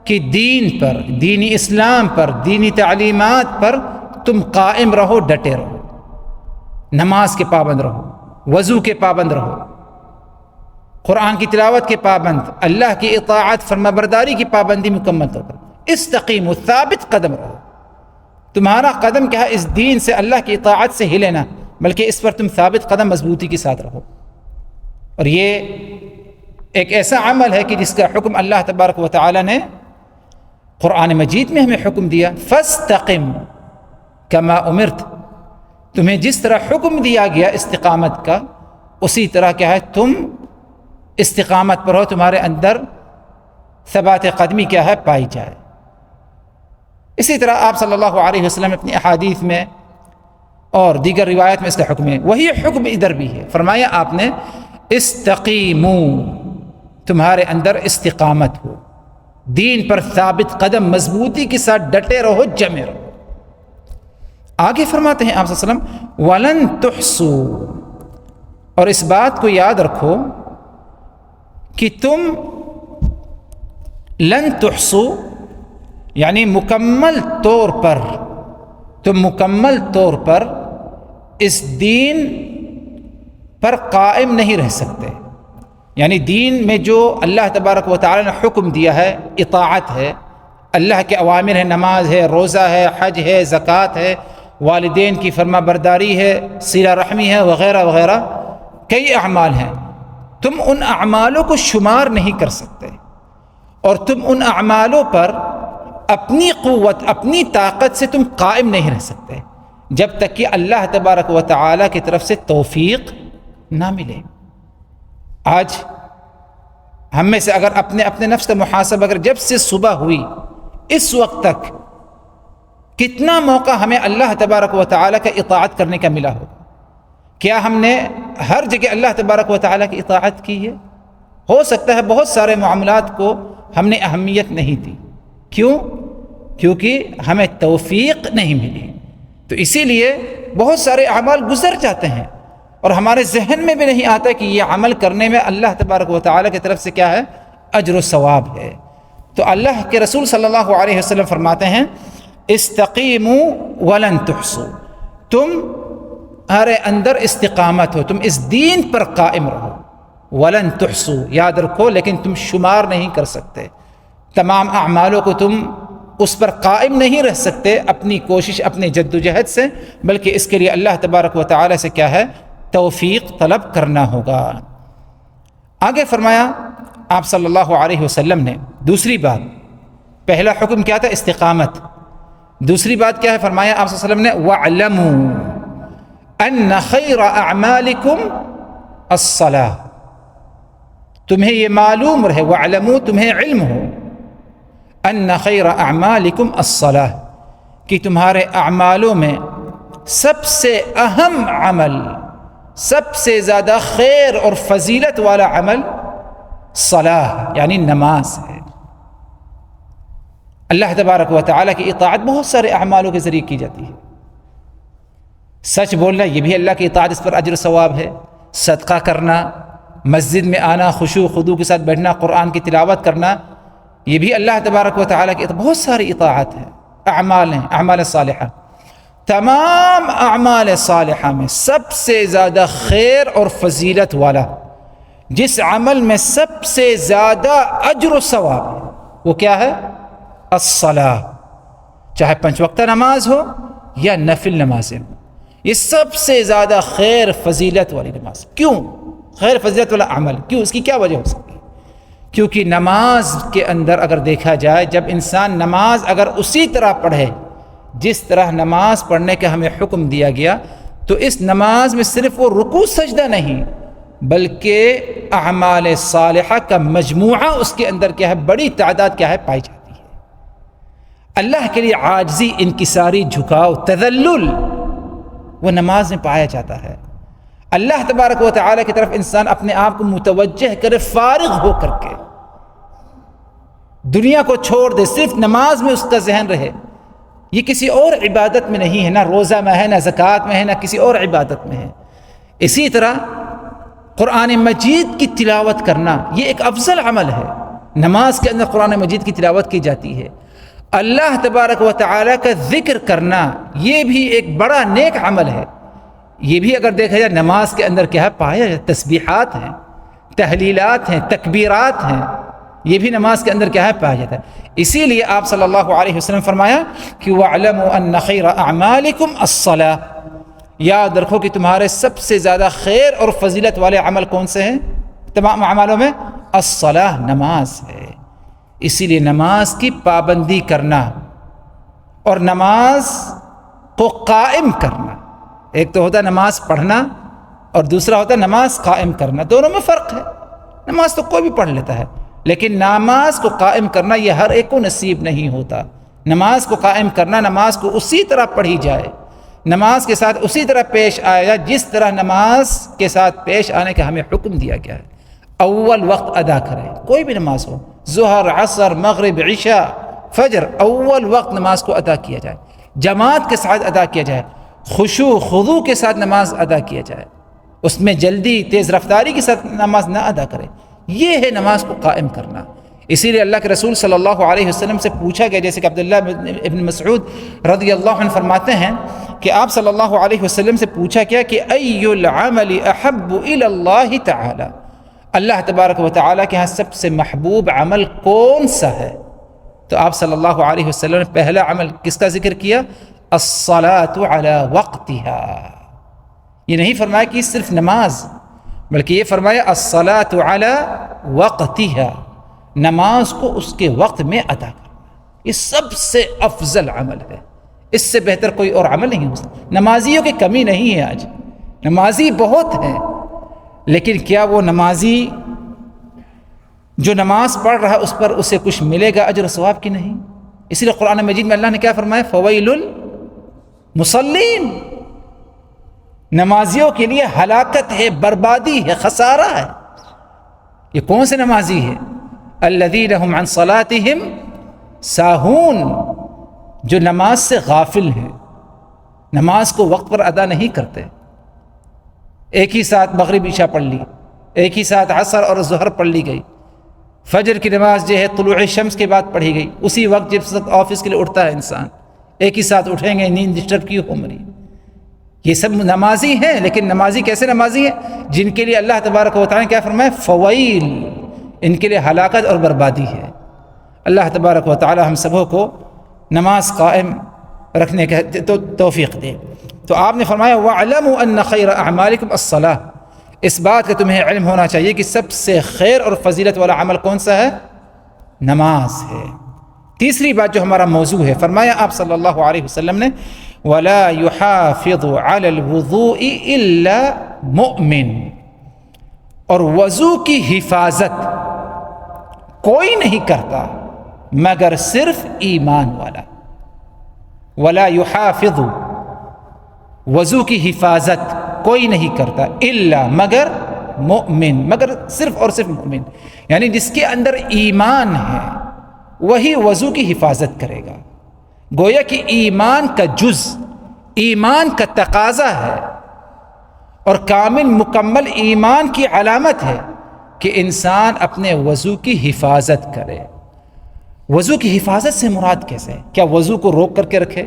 کہ دین پر، دینی اسلام پر، دینی تعلیمات پر تم قائم رہو، ڈٹے رہو، نماز کے پابند رہو، وضو کے پابند رہو، قرآن کی تلاوت کے پابند، اللہ کی اطاعت فرمانبرداری کی پابندی مکمل طور پر. استقیموا، ثابت قدم رہو. تمہارا قدم کیا ہے؟ اس دین سے، اللہ کی اطاعت سے ہلے نہ، بلکہ اس پر تم ثابت قدم مضبوطی کے ساتھ رہو. اور یہ ایک ایسا عمل ہے کہ جس کا حکم اللہ تبارک و تعالی نے قرآن مجید میں ہمیں حکم دیا، فاستقم کما امرت. تمہیں جس طرح حکم دیا گیا استقامت کا، اسی طرح کیا ہے تم استقامت پر ہو، تمہارے اندر ثبات قدمی کیا ہے پائی جائے. اسی طرح آپ صلی اللہ علیہ وسلم اپنی احادیث میں اور دیگر روایت میں اس کا حکم ہے. وہی حکم ادھر بھی ہے. فرمایا آپ نے استقیموا، تمہارے اندر استقامت ہو، دین پر ثابت قدم مضبوطی کے ساتھ ڈٹے رہو، جمے رہو. آگے فرماتے ہیں آپ صلی اللہ علیہ وسلم وَلَن تُحْصُوا، اور اس بات کو یاد رکھو کہ تم لن تحصوا یعنی مکمل طور پر اس دین پر قائم نہیں رہ سکتے. یعنی دین میں جو اللہ تبارک و تعالی نے حکم دیا ہے، اطاعت ہے، اللہ کے اوامر ہے، نماز ہے، روزہ ہے، حج ہے، زکوٰۃ ہے، والدین کی فرما برداری ہے، صلہ رحمی ہے، وغیرہ وغیرہ کئی اعمال ہیں. تم ان اعمالوں کو شمار نہیں کر سکتے، اور تم ان اعمالوں پر اپنی قوت، اپنی طاقت سے تم قائم نہیں رہ سکتے جب تک کہ اللہ تبارک و تعالی کی طرف سے توفیق نہ ملے. آج ہم میں سے اگر اپنے نفس کا محاسبہ اگر جب سے صبح ہوئی اس وقت تک کتنا موقع ہمیں اللہ تبارک و تعالی کا اطاعت کرنے کا ملا ہوگا؟ کیا ہم نے ہر جگہ اللہ تبارک و تعالی کی اطاعت کی ہے؟ ہو سکتا ہے بہت سارے معاملات کو ہم نے اہمیت نہیں دی. کیوں؟ کیونکہ ہمیں توفیق نہیں ملی. تو اسی لیے بہت سارے اعمال گزر جاتے ہیں اور ہمارے ذہن میں بھی نہیں آتا کہ یہ عمل کرنے میں اللہ تبارک و تعالی کی طرف سے کیا ہے؟ اجر و ثواب ہے. تو اللہ کے رسول صلی اللہ علیہ وسلم فرماتے ہیں استقیموا ولن تحصوا، تمہارے اندر استقامت ہو، تم اس دین پر قائم رہو. ولن تحصوا یاد رکھو، لیکن تم شمار نہیں کر سکتے تمام اعمالوں کو، تم اس پر قائم نہیں رہ سکتے اپنی کوشش، اپنی جد و جہد سے، بلکہ اس کے لیے اللہ تبارک و تعالی سے کیا ہے؟ توفیق طلب کرنا ہوگا. آگے فرمایا آپ صلی اللہ علیہ وسلم نے دوسری بات، پہلا حکم کیا تھا؟ استقامت. دوسری بات کیا ہے؟ فرمایا آپ صلی اللہ علیہ وسلم نے وَاعْلَمُوا أَنَّ خَيْرَ أَعْمَالِكُمْ الصَّلَاةُ، تمہیں یہ معلوم رہے، وَاعْلَمُوا تمہیں علم ہو، أَنَّ خَيْرَ أَعْمَالِكُمْ الصَّلَاةُ کہ تمہارے اعمالوں میں سب سے اہم عمل، سب سے زیادہ خیر اور فضیلت والا عمل صلاح یعنی نماز ہے. اللہ تبارک و تعالیٰ کی اطاعت بہت سارے اعمالوں کے ذریعے کی جاتی ہے. سچ بولنا یہ بھی اللہ کی اطاعت، اس پر اجر و ثواب ہے. صدقہ کرنا، مسجد میں آنا، خشوع خضوع کے ساتھ بیٹھنا، قرآن کی تلاوت کرنا، یہ بھی اللہ تبارک و تعالیٰ کی بہت ساری اطاعت ہے، اعمال ہیں، اعمال صالحہ. تمام اعمال صالحہ میں سب سے زیادہ خیر اور فضیلت والا، جس عمل میں سب سے زیادہ اجر و ثواب ہے، وہ کیا ہے؟ الصلاۃ. چاہے 5 وقتہ نماز ہو یا نفل نمازیں ہوں، یہ سب سے زیادہ خیر فضیلت والی نماز. کیوں خیر فضیلت والا عمل؟ کیوں؟ اس کی کیا وجہ ہو سکتی ہے؟ کیونکہ نماز کے اندر اگر دیکھا جائے، جب انسان نماز اگر اسی طرح پڑھے جس طرح نماز پڑھنے کا ہمیں حکم دیا گیا، تو اس نماز میں صرف وہ رکوع سجدہ نہیں بلکہ اعمال صالحہ کا مجموعہ اس کے اندر کیا ہے؟ بڑی تعداد کیا ہے؟ پائی جاتی ہے. اللہ کے لیے عاجزی، انکساری، جھکاؤ، تذلل وہ نماز میں پایا جاتا ہے. اللہ تبارک و تعالی کی طرف انسان اپنے آپ کو متوجہ کرے، فارغ ہو کر کے دنیا کو چھوڑ دے، صرف نماز میں اس کا ذہن رہے. یہ کسی اور عبادت میں نہیں ہے، نہ روزہ میں ہے، نہ زکوٰۃ میں ہے، نہ کسی اور عبادت میں ہے. اسی طرح قرآن مجید کی تلاوت کرنا یہ ایک افضل عمل ہے. نماز کے اندر قرآن مجید کی تلاوت کی جاتی ہے. اللہ تبارک و تعالی کا ذکر کرنا یہ بھی ایک بڑا نیک عمل ہے. یہ بھی اگر دیکھا جائے نماز کے اندر کیا ہے؟ پایا جائے. تسبیحات ہیں، تحلیلات ہیں، تکبیرات ہیں، یہ بھی نماز کے اندر کیا ہے؟ پایا جاتا ہے. اسی لیے آپ صلی اللہ علیہ وسلم فرمایا کہ وَاعْلَمُوا أَنَّ خَيْرَ أَعْمَالِكُمْ الصَّلَاةُ، یاد رکھو کہ تمہارے سب سے زیادہ خیر اور فضیلت والے عمل کون سے ہیں تمام اعمالوں میں؟ الصلاۃ، نماز ہے. اسی لیے نماز کی پابندی کرنا اور نماز کو قائم کرنا، ایک تو ہوتا ہے نماز پڑھنا اور دوسرا ہوتا ہے نماز قائم کرنا. دونوں میں فرق ہے. نماز تو کوئی بھی پڑھ لیتا ہے، لیکن نماز کو قائم کرنا یہ ہر ایک کو نصیب نہیں ہوتا. نماز کو قائم کرنا، نماز کو اسی طرح پڑھی جائے، نماز کے ساتھ اسی طرح پیش آیا جائے جس طرح نماز کے ساتھ پیش آنے کا ہمیں حکم دیا گیا ہے. اول وقت ادا کریں، کوئی بھی نماز ہو، ظہر، عصر، مغرب، عشاء، فجر، اول وقت نماز کو ادا کیا جائے. جماعت کے ساتھ ادا کیا جائے، خشوع خضوع کے ساتھ نماز ادا کیا جائے، اس میں جلدی تیز رفتاری کے ساتھ نماز نہ ادا کرے، یہ ہے نماز کو قائم کرنا۔ اسی لیے اللہ کے رسول صلی اللہ علیہ وسلم سے پوچھا گیا، جیسے کہ عبداللہ ابن مسعود رضی اللہ عنہ فرماتے ہیں کہ آپ صلی اللہ علیہ وسلم سے پوچھا کیا کہ ای العمل احب الی اللہ تعالی، اللہ تبارک و تعالیٰ کے ہاں سب سے محبوب عمل کون سا ہے؟ تو آپ صلی اللہ علیہ وسلم نے پہلا عمل کس کا ذکر کیا؟ الصلاۃ علی وقتها۔ یہ نہیں فرمایا کہ صرف نماز، بلکہ یہ فرمایا الصلاۃ علی وقتها، نماز کو اس کے وقت میں ادا کرنا، یہ سب سے افضل عمل ہے، اس سے بہتر کوئی اور عمل نہیں ہو سکتا۔ نمازیوں کی کمی نہیں ہے، آج نمازی بہت ہیں، لیکن کیا وہ نمازی جو نماز پڑھ رہا اس پر اسے کچھ ملے گا اجر و ثواب کی؟ نہیں۔ اسی لیے قرآن مجید میں اللہ نے کیا فرمایا؟ فویل المصلین، نمازیوں کے لیے ہلاکت ہے، بربادی ہے، خسارہ ہے۔ یہ کون سے نمازی ہے؟ الذین هم عن صلاتهم ساہون، جو نماز سے غافل ہیں، نماز کو وقت پر ادا نہیں کرتے، ایک ہی ساتھ مغرب عشاء پڑھ لی، ایک ہی ساتھ عصر اور ظہر پڑھ لی گئی، فجر کی نماز جو ہے طلوع شمس کے بعد پڑھی گئی، اسی وقت جب تک آفس کے لیے اٹھتا ہے انسان، ایک ہی ساتھ اٹھیں گے، نیند ڈسٹرب کی ہو مری۔ یہ سب نمازی ہیں، لیکن نمازی کیسے نمازی ہیں؟ جن کے لیے اللہ تبارک و تعالیٰ نے کیا فرمایا؟ فویل، ان کے لیے ہلاکت اور بربادی ہے۔ اللہ تبارک و تعالیٰ ہم سبوں کو نماز قائم رکھنے کا توفیق دے۔ تو آپ نے فرمایا وَاعْلَمُوا أَنَّ خَيْرَ أَعْمَالِكُمْ الصَّلَاةُ، اس بات کا تمہیں علم ہونا چاہیے کہ سب سے خیر اور فضیلت والا عمل کون سا ہے؟ نماز ہے۔ تیسری بات جو ہمارا موضوع ہے، فرمایا آپ صلی اللہ علیہ وسلم نے وَلَا يُحَافِظُ عَلَى الْوُضُوءِ إِلَّا مُؤْمِنٌ، اور وضو کی حفاظت کوئی نہیں کرتا مگر صرف ایمان والا۔ وَلَا يُحَافِظُ، وضو کی حفاظت کوئی نہیں کرتا، الا مگر مؤمن، مگر صرف اور صرف مؤمن، یعنی جس کے اندر ایمان ہے وہی وضو کی حفاظت کرے گا۔ گویا کہ ایمان کا جز، ایمان کا تقاضا ہے، اور کامل مکمل ایمان کی علامت ہے کہ انسان اپنے وضو کی حفاظت کرے۔ وضو کی حفاظت سے مراد کیسے ہے؟ کیا وضو کو روک کر کے رکھے؟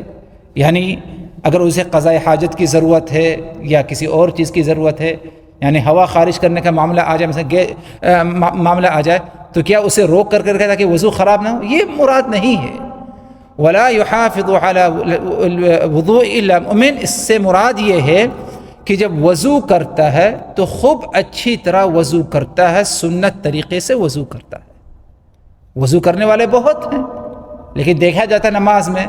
یعنی اگر اسے قضاء حاجت کی ضرورت ہے یا کسی اور چیز کی ضرورت ہے، یعنی ہوا خارج کرنے کا معاملہ آ جائے، مثلا معاملہ آ جائے، تو کیا اسے روک کر کے رکھے تاکہ وضو خراب نہ ہو؟ یہ مراد نہیں ہے۔ ولا يحافظ على الوضوء الا مؤمن، اس سے مراد یہ ہے کہ جب وضو کرتا ہے تو خوب اچھی طرح وضو کرتا ہے، سنت طریقے سے وضو کرتا ہے۔ وضو کرنے والے بہت ہیں، لیکن دیکھا جاتا ہے نماز میں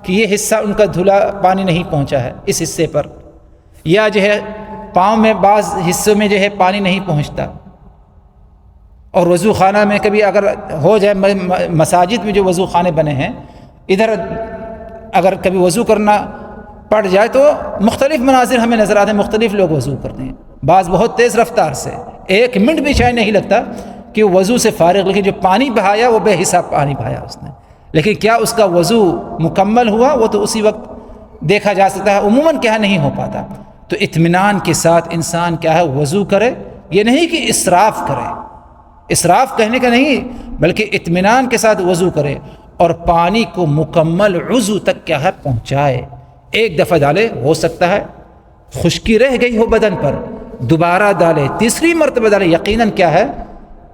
کہ یہ حصہ ان کا دھلا پانی نہیں پہنچا ہے اس حصے پر، یا جو ہے پاؤں میں بعض حصوں میں جو ہے پانی نہیں پہنچتا، اور وضو خانہ میں کبھی اگر ہو جائے، مساجد میں جو وضو خانے بنے ہیں، ادھر اگر کبھی وضو کرنا پڑ جائے تو مختلف مناظر ہمیں نظر آتے ہیں، مختلف لوگ وضو کرتے ہیں، بعض بہت تیز رفتار سے، 1 منٹ بھی شاید نہیں لگتا کہ وضو سے فارغ، لیکن جو پانی بہایا وہ بے حساب پانی بہایا اس نے، لیکن کیا اس کا وضو مکمل ہوا؟ وہ تو اسی وقت دیکھا جا سکتا ہے، عموماً کیا نہیں ہو پاتا۔ تو اطمینان کے ساتھ انسان کیا ہے وضو کرے، یہ نہیں کہ اسراف کرے، اسراف کہنے کا نہیں، بلکہ اطمینان کے ساتھ وضو کرے، اور پانی کو مکمل عضو تک کیا ہے پہنچائے۔ ایک دفعہ ڈالے، ہو سکتا ہے خشکی رہ گئی ہو بدن پر، دوبارہ ڈالے، تیسری مرتبہ ڈالے، یقیناً کیا ہے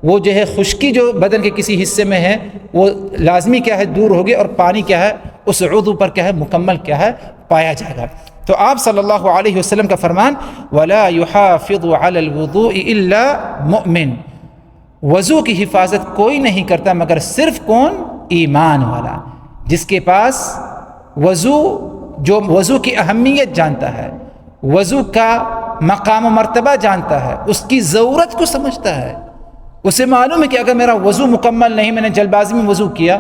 وہ جو ہے خشکی جو بدن کے کسی حصے میں ہے وہ لازمی کیا ہے دور ہوگی، اور پانی کیا ہے اس عضو پر کیا ہے مکمل کیا ہے پایا جائے گا۔ تو آپ صلی اللہ علیہ وسلم کا فرمان وَلَا يُحَافِظُ عَلَى الْوُضُوءِ إِلَّا مُؤْمِنٌ، وضو کی حفاظت کوئی نہیں کرتا مگر صرف کون؟ ایمان والا، جس کے پاس جو وضو کی اہمیت جانتا ہے، وضو کا مقام و مرتبہ جانتا ہے، اس کی ضرورت کو سمجھتا ہے، اسے معلوم ہے کہ اگر میرا وضو مکمل نہیں، میں نے جلد بازی میں وضو کیا،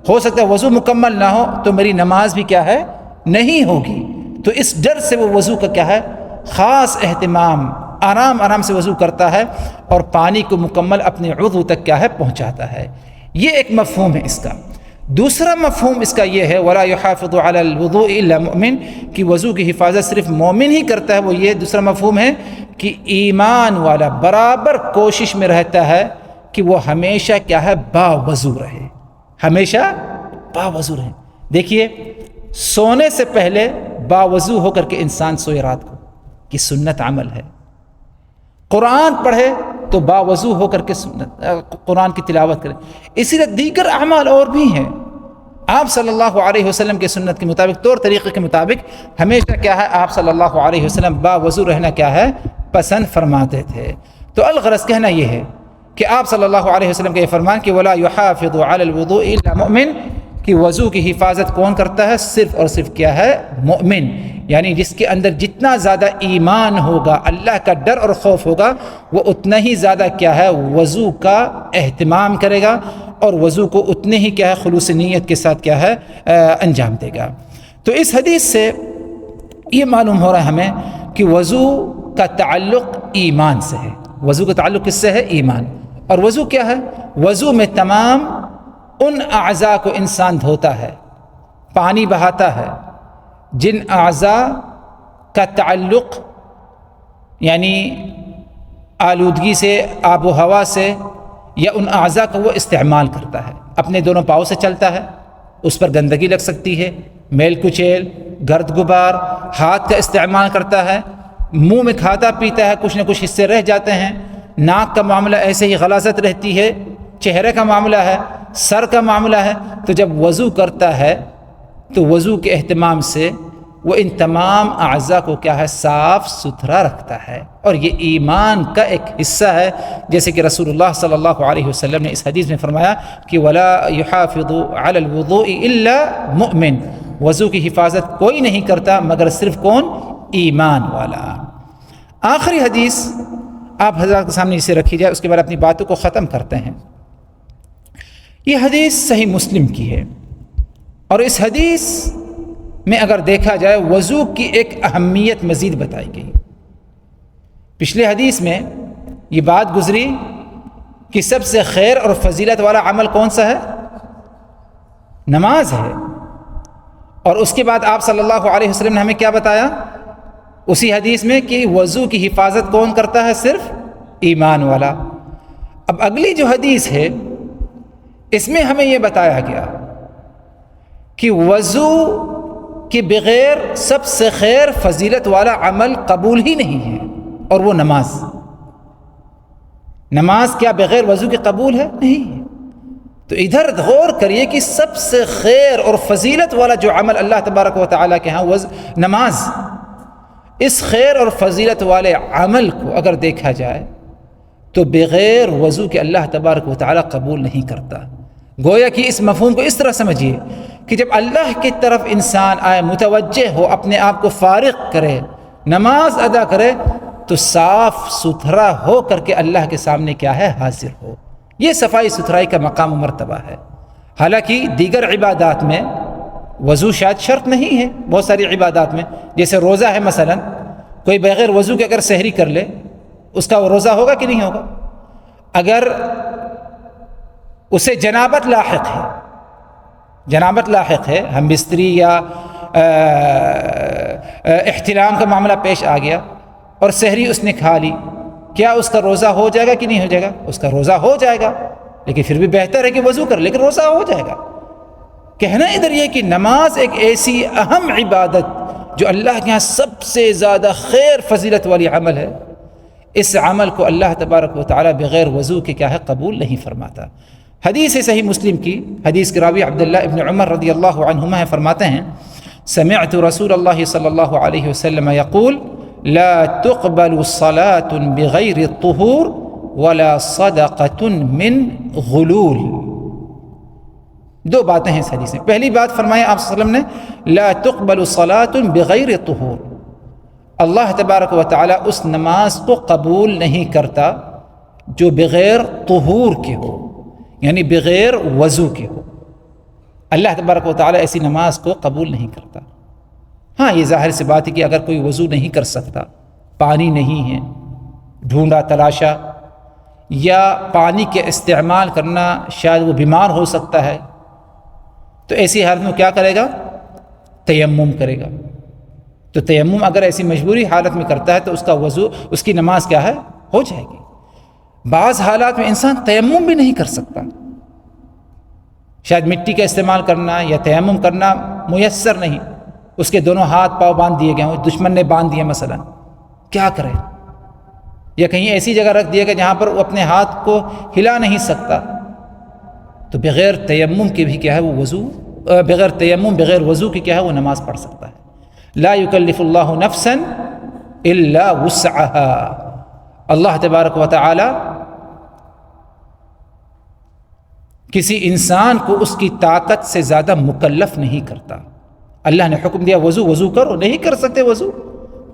ہو سکتا ہے وضو مکمل نہ ہو تو میری نماز بھی کیا ہے نہیں ہوگی، تو اس ڈر سے وہ وضو کا کیا ہے خاص اہتمام، آرام سے وضو کرتا ہے، اور پانی کو مکمل اپنے عضو تک کیا ہے پہنچاتا ہے۔ یہ ایک مفہوم ہے اس کا۔ دوسرا مفہوم اس کا یہ ہے ولا يحافظ على الوضوء الا مؤمن، کہ وضو کی حفاظت صرف مومن ہی کرتا ہے، وہ یہ دوسرا مفہوم ہے کہ ایمان والا برابر کوشش میں رہتا ہے کہ وہ ہمیشہ کیا ہے، باوضو رہے، ہمیشہ باوضو رہے۔ دیکھیے سونے سے پہلے باوضو ہو کر کے انسان سوئے رات کو، کہ سنت عمل ہے۔ قرآن پڑھے تو باوضو ہو کر کے قرآن کی تلاوت کرے۔ اسی طرح دیگر اعمال اور بھی ہیں۔ آپ صلی اللہ علیہ وسلم کے سنت کے مطابق، طور طریقے کے مطابق ہمیشہ کیا ہے، آپ صلی اللہ علیہ وسلم باوضو رہنا کیا ہے، پسند فرماتے تھے۔ تو الغرض کہنا یہ ہے کہ آپ صلی اللہ علیہ وسلم کا یہ فرمان کہ ولا يحافظ على الوضوء الا مؤمن، کہ وضو کی حفاظت کون کرتا ہے، صرف اور صرف کیا ہے، مومن، یعنی جس کے اندر جتنا زیادہ ایمان ہوگا، اللہ کا ڈر اور خوف ہوگا، وہ اتنا ہی زیادہ کیا ہے، وضو کا اہتمام کرے گا، اور وضو کو اتنے ہی کیا ہے، خلوص نیت کے ساتھ کیا ہے، انجام دے گا۔ تو اس حدیث سے یہ معلوم ہو رہا ہے ہمیں کہ وضو کا تعلق ایمان سے ہے۔ وضو کا تعلق کس سے ہے؟ ایمان۔ اور وضو کیا ہے؟ وضو میں تمام ان اعضاء کو انسان دھوتا ہے، پانی بہاتا ہے، جن اعضاء کا تعلق یعنی آلودگی سے، آب و ہوا سے، یا ان اعضاء کو وہ استعمال کرتا ہے۔ اپنے دونوں پاؤں سے چلتا ہے، اس پر گندگی لگ سکتی ہے، میل کچیل، گرد غبار، ہاتھ کا استعمال کرتا ہے، منہ میں کھاتا پیتا ہے، کچھ نہ کچھ حصے رہ جاتے ہیں، ناک کا معاملہ ایسے ہی غلاظت رہتی ہے، چہرے کا معاملہ ہے، سر کا معاملہ ہے۔ تو جب وضو کرتا ہے تو وضو کے اہتمام سے وہ ان تمام اعضاء کو کیا ہے، صاف ستھرا رکھتا ہے، اور یہ ایمان کا ایک حصہ ہے، جیسے کہ رسول اللہ صلی اللہ علیہ وسلم نے اس حدیث میں فرمایا کہ ولا يحافظ على الوضوء الا مؤمن، وضو کی حفاظت کوئی نہیں کرتا مگر صرف کون؟ ایمان والا۔ آخری حدیث آپ حضرات کے سامنے اسے رکھی جائے، اس کے بعد اپنی باتوں کو ختم کرتے ہیں۔ یہ حدیث صحیح مسلم کی ہے، اور اس حدیث میں اگر دیکھا جائے وضو کی ایک اہمیت مزید بتائی گئی۔ پچھلے حدیث میں یہ بات گزری کہ سب سے خیر اور فضیلت والا عمل کون سا ہے؟ نماز ہے۔ اور اس کے بعد آپ صلی اللہ علیہ وسلم نے ہمیں کیا بتایا اسی حدیث میں کہ وضو کی حفاظت کون کرتا ہے؟ صرف ایمان والا۔ اب اگلی جو حدیث ہے اس میں ہمیں یہ بتایا گیا کہ وضو کے بغیر سب سے خیر فضیلت والا عمل قبول ہی نہیں ہے، اور وہ نماز۔ نماز کیا بغیر وضو کے قبول ہے؟ نہیں ہے۔ تو ادھر غور کریے کہ سب سے خیر اور فضیلت والا جو عمل اللہ تبارک و تعالیٰ کے ہاں نماز، اس خیر اور فضیلت والے عمل کو اگر دیکھا جائے تو بغیر وضو کے اللہ تبارک و تعالیٰ قبول نہیں کرتا۔ گویا کہ اس مفہوم کو اس طرح سمجھیے کہ جب اللہ کی طرف انسان آئے، متوجہ ہو، اپنے آپ کو فارغ کرے، نماز ادا کرے، تو صاف ستھرا ہو کر کے اللہ کے سامنے کیا ہے، حاضر ہو۔ یہ صفائی ستھرائی کا مقام و مرتبہ ہے۔ حالانکہ دیگر عبادات میں وضو شاید شرط نہیں ہے، بہت ساری عبادات میں، جیسے روزہ ہے مثلا، کوئی بغیر وضو کے اگر سحری کر لے، اس کا وہ روزہ ہوگا کہ نہیں ہوگا؟ اگر اسے جنابت لاحق ہے، ہم بستری یا احتلام کا معاملہ پیش آ گیا اور سحری اس نے کھا لی، کیا اس کا روزہ ہو جائے گا کہ نہیں ہو جائے گا؟ اس کا روزہ ہو جائے گا، لیکن پھر بھی بہتر ہے کہ وضو کر، لیکن روزہ ہو جائے گا۔ کہنا ادھر یہ کہ نماز ایک ایسی اہم عبادت جو اللہ کے یہاں سب سے زیادہ خیر فضیلت والی عمل ہے، اس عمل کو اللہ تبارک و تعالیٰ بغیر وضو کے کیا ہے، قبول نہیں فرماتا۔ حدیث صحیح مسلم کی، حدیث کے راوی عبداللہ ابن عمر رضی اللہ عنہما فرماتے ہیں سمعت رسول اللہ صلی اللہ علیہ وسلم یقول لا تقبل صلاة بغیر الطہور ولا صدقة من غلول۔ دو باتیں ہیں اس حدیث میں۔ پہلی بات فرمایا آپ صلی اللہ علیہ وسلم نے لا تقبل صلاة بغیر طہور، اللہ تبارک و تعالیٰ اس نماز کو قبول نہیں کرتا جو بغیر طہور کے ہو، یعنی بغیر وضو کے ہو۔ اللہ تبارک و تعالیٰ ایسی نماز کو قبول نہیں کرتا۔ ہاں یہ ظاہر سی بات ہے کہ اگر کوئی وضو نہیں کر سکتا، پانی نہیں ہے، ڈھونڈا تلاشا، یا پانی کے استعمال کرنا شاید وہ بیمار ہو سکتا ہے، تو ایسی حالت میں کیا کرے گا؟ تیمم کرے گا. تو تیمم اگر ایسی مجبوری حالت میں کرتا ہے تو اس کا وضو، اس کی نماز کیا ہے؟ ہو جائے گی. بعض حالات میں انسان تیمم بھی نہیں کر سکتا، شاید مٹی کا استعمال کرنا یا تیمم کرنا میسر نہیں، اس کے دونوں ہاتھ پاؤں باندھ دیے گئے ہوں، دشمن نے باندھ دیے مثلا، کیا کرے؟ یا کہیں ایسی جگہ رکھ دیا کہ جہاں پر وہ اپنے ہاتھ کو ہلا نہیں سکتا، تو بغیر تیمم کے بھی کیا ہے وہ وضو، بغیر تیمم بغیر وضو کی کیا ہے وہ نماز پڑھ سکتا ہے. لا یکلف اللہ نفسا الا وسعها. اللہ تبارک و تعالی کسی انسان کو اس کی طاقت سے زیادہ مکلف نہیں کرتا. اللہ نے حکم دیا وضو کرو، نہیں کر سکتے وضو،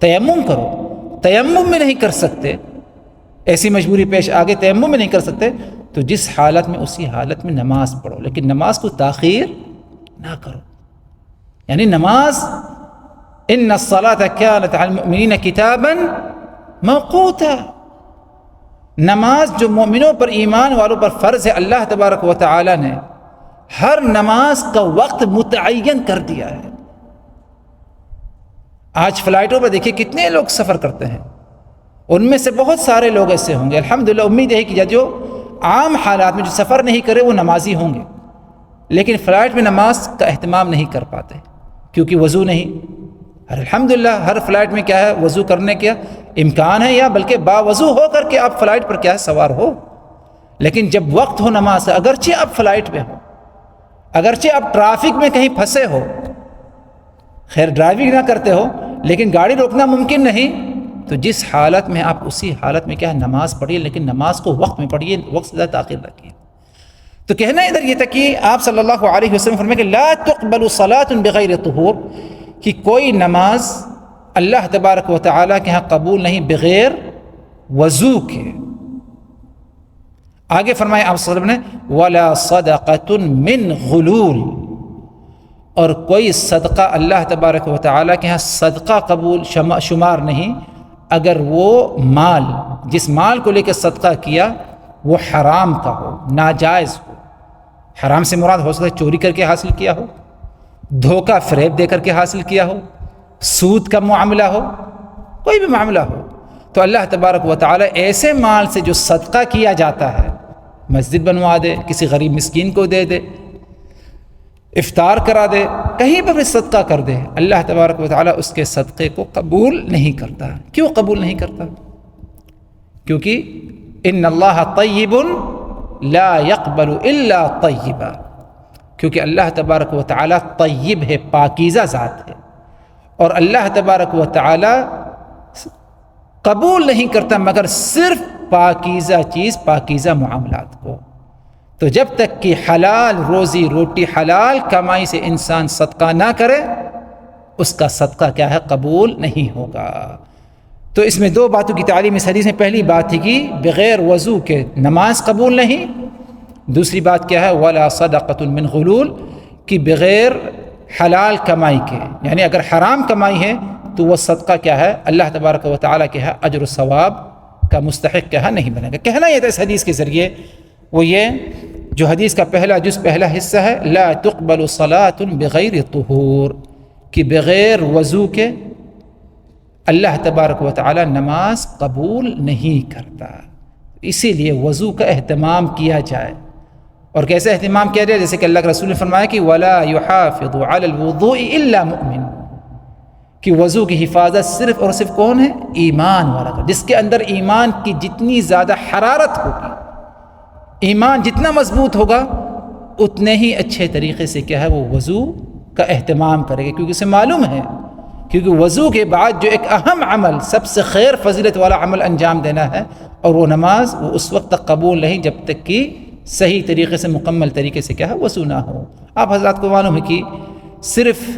تیمم کرو، تیمم میں نہیں کر سکتے، ایسی مجبوری پیش آگے تیمم میں نہیں کر سکتے، تو جس حالت میں اسی حالت میں نماز پڑھو، لیکن نماز کو تاخیر نہ کرو. یعنی نماز، ان الصلاۃ کانت علی المؤمنین کتابا موقوتا، نماز جو مومنوں پر، ایمان والوں پر فرض ہے، اللہ تبارک و تعالی نے ہر نماز کا وقت متعین کر دیا ہے. آج فلائٹوں پر دیکھیے کتنے لوگ سفر کرتے ہیں، ان میں سے بہت سارے لوگ ایسے ہوں گے، الحمدللہ امید ہے کہ جو عام حالات میں جو سفر نہیں کرے وہ نمازی ہوں گے، لیکن فلائٹ میں نماز کا اہتمام نہیں کر پاتے کیونکہ وضو نہیں. الحمدللہ ہر فلائٹ میں کیا ہے وضو کرنے کا امکان ہے، یا بلکہ باوضو ہو کر کے آپ فلائٹ پر کیا ہے سوار ہو، لیکن جب وقت ہو نماز کا، اگرچہ آپ فلائٹ میں ہو، اگرچہ آپ ٹرافک میں کہیں پھنسے ہو، خیر ڈرائیونگ نہ کرتے ہو لیکن گاڑی روکنا ممکن نہیں، تو جس حالت میں آپ اسی حالت میں کیا ہے نماز پڑھیے، لیکن نماز کو وقت میں پڑھیے، وقت سے زیادہ تاخیر رکھیے. تو کہنا ادھر یہ تھا کہ آپ صلی اللہ علیہ وسلم فرمائے کہ لا تقبل صلاۃ بغیر طہور، کہ کوئی نماز اللہ تبارک و تعالیٰ کے ہاں قبول نہیں بغیر وضو کے. آگے فرمایا آپ صلی اللہ علیہ وسلم نے ولا صدقۃ من غلول، اور کوئی صدقہ اللہ تبارک و تعالیٰ کے ہاں صدقہ قبول شمار نہیں اگر وہ مال، جس مال کو لے کے صدقہ کیا وہ حرام کا ہو، ناجائز ہو. حرام سے مراد ہو سکتا ہے چوری کر کے حاصل کیا ہو، دھوکہ فریب دے کر کے حاصل کیا ہو، سود کا معاملہ ہو، کوئی بھی معاملہ ہو. تو اللہ تبارک و تعالیٰ ایسے مال سے جو صدقہ کیا جاتا ہے، مسجد بنوا دے، کسی غریب مسکین کو دے دے، افطار کرا دے، کہیں پر بھی صدقہ کر دے، اللہ تبارک و تعالیٰ اس کے صدقے کو قبول نہیں کرتا. کیوں قبول نہیں کرتا؟ کیونکہ ان اللہ طیب لا يقبل الا طیبا، کیونکہ اللہ تبارک و تعالیٰ طیب ہے، پاکیزہ ذات ہے، اور اللہ تبارک و تعالیٰ قبول نہیں کرتا مگر صرف پاکیزہ چیز، پاکیزہ معاملات کو. تو جب تک کہ حلال روزی روٹی، حلال کمائی سے انسان صدقہ نہ کرے، اس کا صدقہ کیا ہے قبول نہیں ہوگا. تو اس میں دو باتوں کی تعلیم اس حدیث میں، پہلی بات تھی کہ بغیر وضو کے نماز قبول نہیں، دوسری بات کیا ہے ولا صدقۃ من غلول، کہ بغیر حلال کمائی کے، یعنی اگر حرام کمائی ہے تو وہ صدقہ کیا ہے اللہ تبارک و تعالیٰ کے ہے اجر و ثواب کا مستحق کیا ہے نہیں بنے گا. کہنا یہ تھا اس حدیث کے ذریعے وہ یہ جو حدیث کا پہلا جز، پہلا حصہ ہے لا تقبل صلاۃ بغیر طہور، کہ بغیر وضو کے اللہ تبارک و تعالی نماز قبول نہیں کرتا. اسی لیے وضو کا اہتمام کیا جائے. اور کیسے اہتمام کیا جائے؟ جیسے کہ اللہ کے رسول نے فرمایا کہ ولا يحافظ على الوضوء الا مؤمن، کہ وضو کی حفاظت صرف اور صرف کون ہے؟ ایمان والا، جس کے اندر ایمان کی جتنی زیادہ حرارت ہوگی، ایمان جتنا مضبوط ہوگا، اتنے ہی اچھے طریقے سے کیا ہے وہ وضو کا اہتمام کرے گا. کیونکہ اسے معلوم ہے، کیونکہ وضو کے بعد جو ایک اہم عمل، سب سے خیر فضیلت والا عمل انجام دینا ہے، اور وہ نماز وہ اس وقت تک قبول نہیں جب تک کہ صحیح طریقے سے، مکمل طریقے سے کیا ہے وضو نہ ہو. آپ حضرات کو معلوم ہے کہ صرف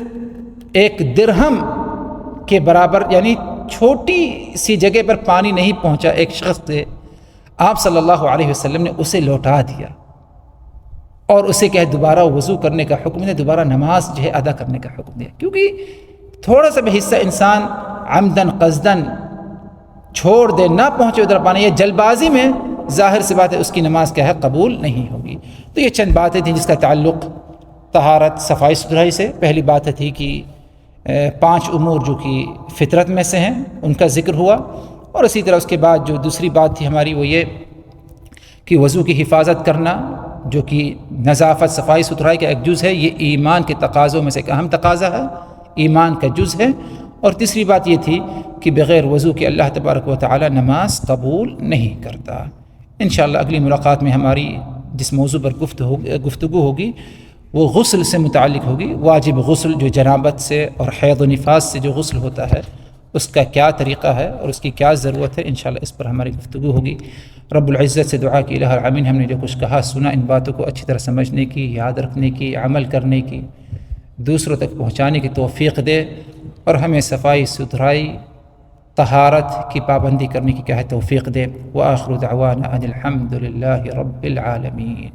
ایک درہم کے برابر، یعنی چھوٹی سی جگہ پر پانی نہیں پہنچا ایک شخص سے، آپ صلی اللہ علیہ وسلم نے اسے لوٹا دیا اور اسے کہ دوبارہ وضو کرنے کا حکم دیا، دوبارہ نماز جو ہے ادا کرنے کا حکم دیا. کیونکہ تھوڑا سا بھی حصہ انسان عمدن قصدن چھوڑ دے، نہ پہنچے ادھر پانی، یا جلد بازی میں، ظاہر سی بات ہے اس کی نماز کیا ہے قبول نہیں ہوگی. تو یہ چند باتیں تھیں جس کا تعلق طہارت صفائی ستھرائی سے پہلی بات تھی کہ 5 امور جو کہ فطرت میں سے ہیں ان کا ذکر ہوا، اور اسی طرح اس کے بعد جو دوسری بات تھی ہماری وہ یہ کہ وضو کی حفاظت کرنا جو کہ نظافت صفائی ستھرائی کا ایک جز ہے، یہ ایمان کے تقاضوں میں سے ایک اہم تقاضا ہے، ایمان کا جز ہے۔ اور تیسری بات یہ تھی کہ بغیر وضو کے اللہ تبارک و تعالی نماز قبول نہیں کرتا۔ انشاءاللہ اگلی ملاقات میں ہماری جس موضوع پر گفتگو ہوگی وہ غسل سے متعلق ہوگی، واجب غسل جو جنابت سے اور حیض و نفاس سے جو غسل ہوتا ہے اس کا کیا طریقہ ہے اور اس کی کیا ضرورت ہے، انشاءاللہ اس پر ہماری گفتگو ہوگی۔ رب العزت سے دعا کہ الہ العالمین ہم نے جو کچھ کہا سنا ان باتوں کو اچھی طرح سمجھنے کی، یاد رکھنے کی، عمل کرنے کی، دوسروں تک پہنچانے کی توفیق دے، اور ہمیں صفائی ستھرائی طہارت کی پابندی کرنے کی کیا ہے توفیق دے۔ وآخر دعوانا ان الحمد للہ رب العالمین۔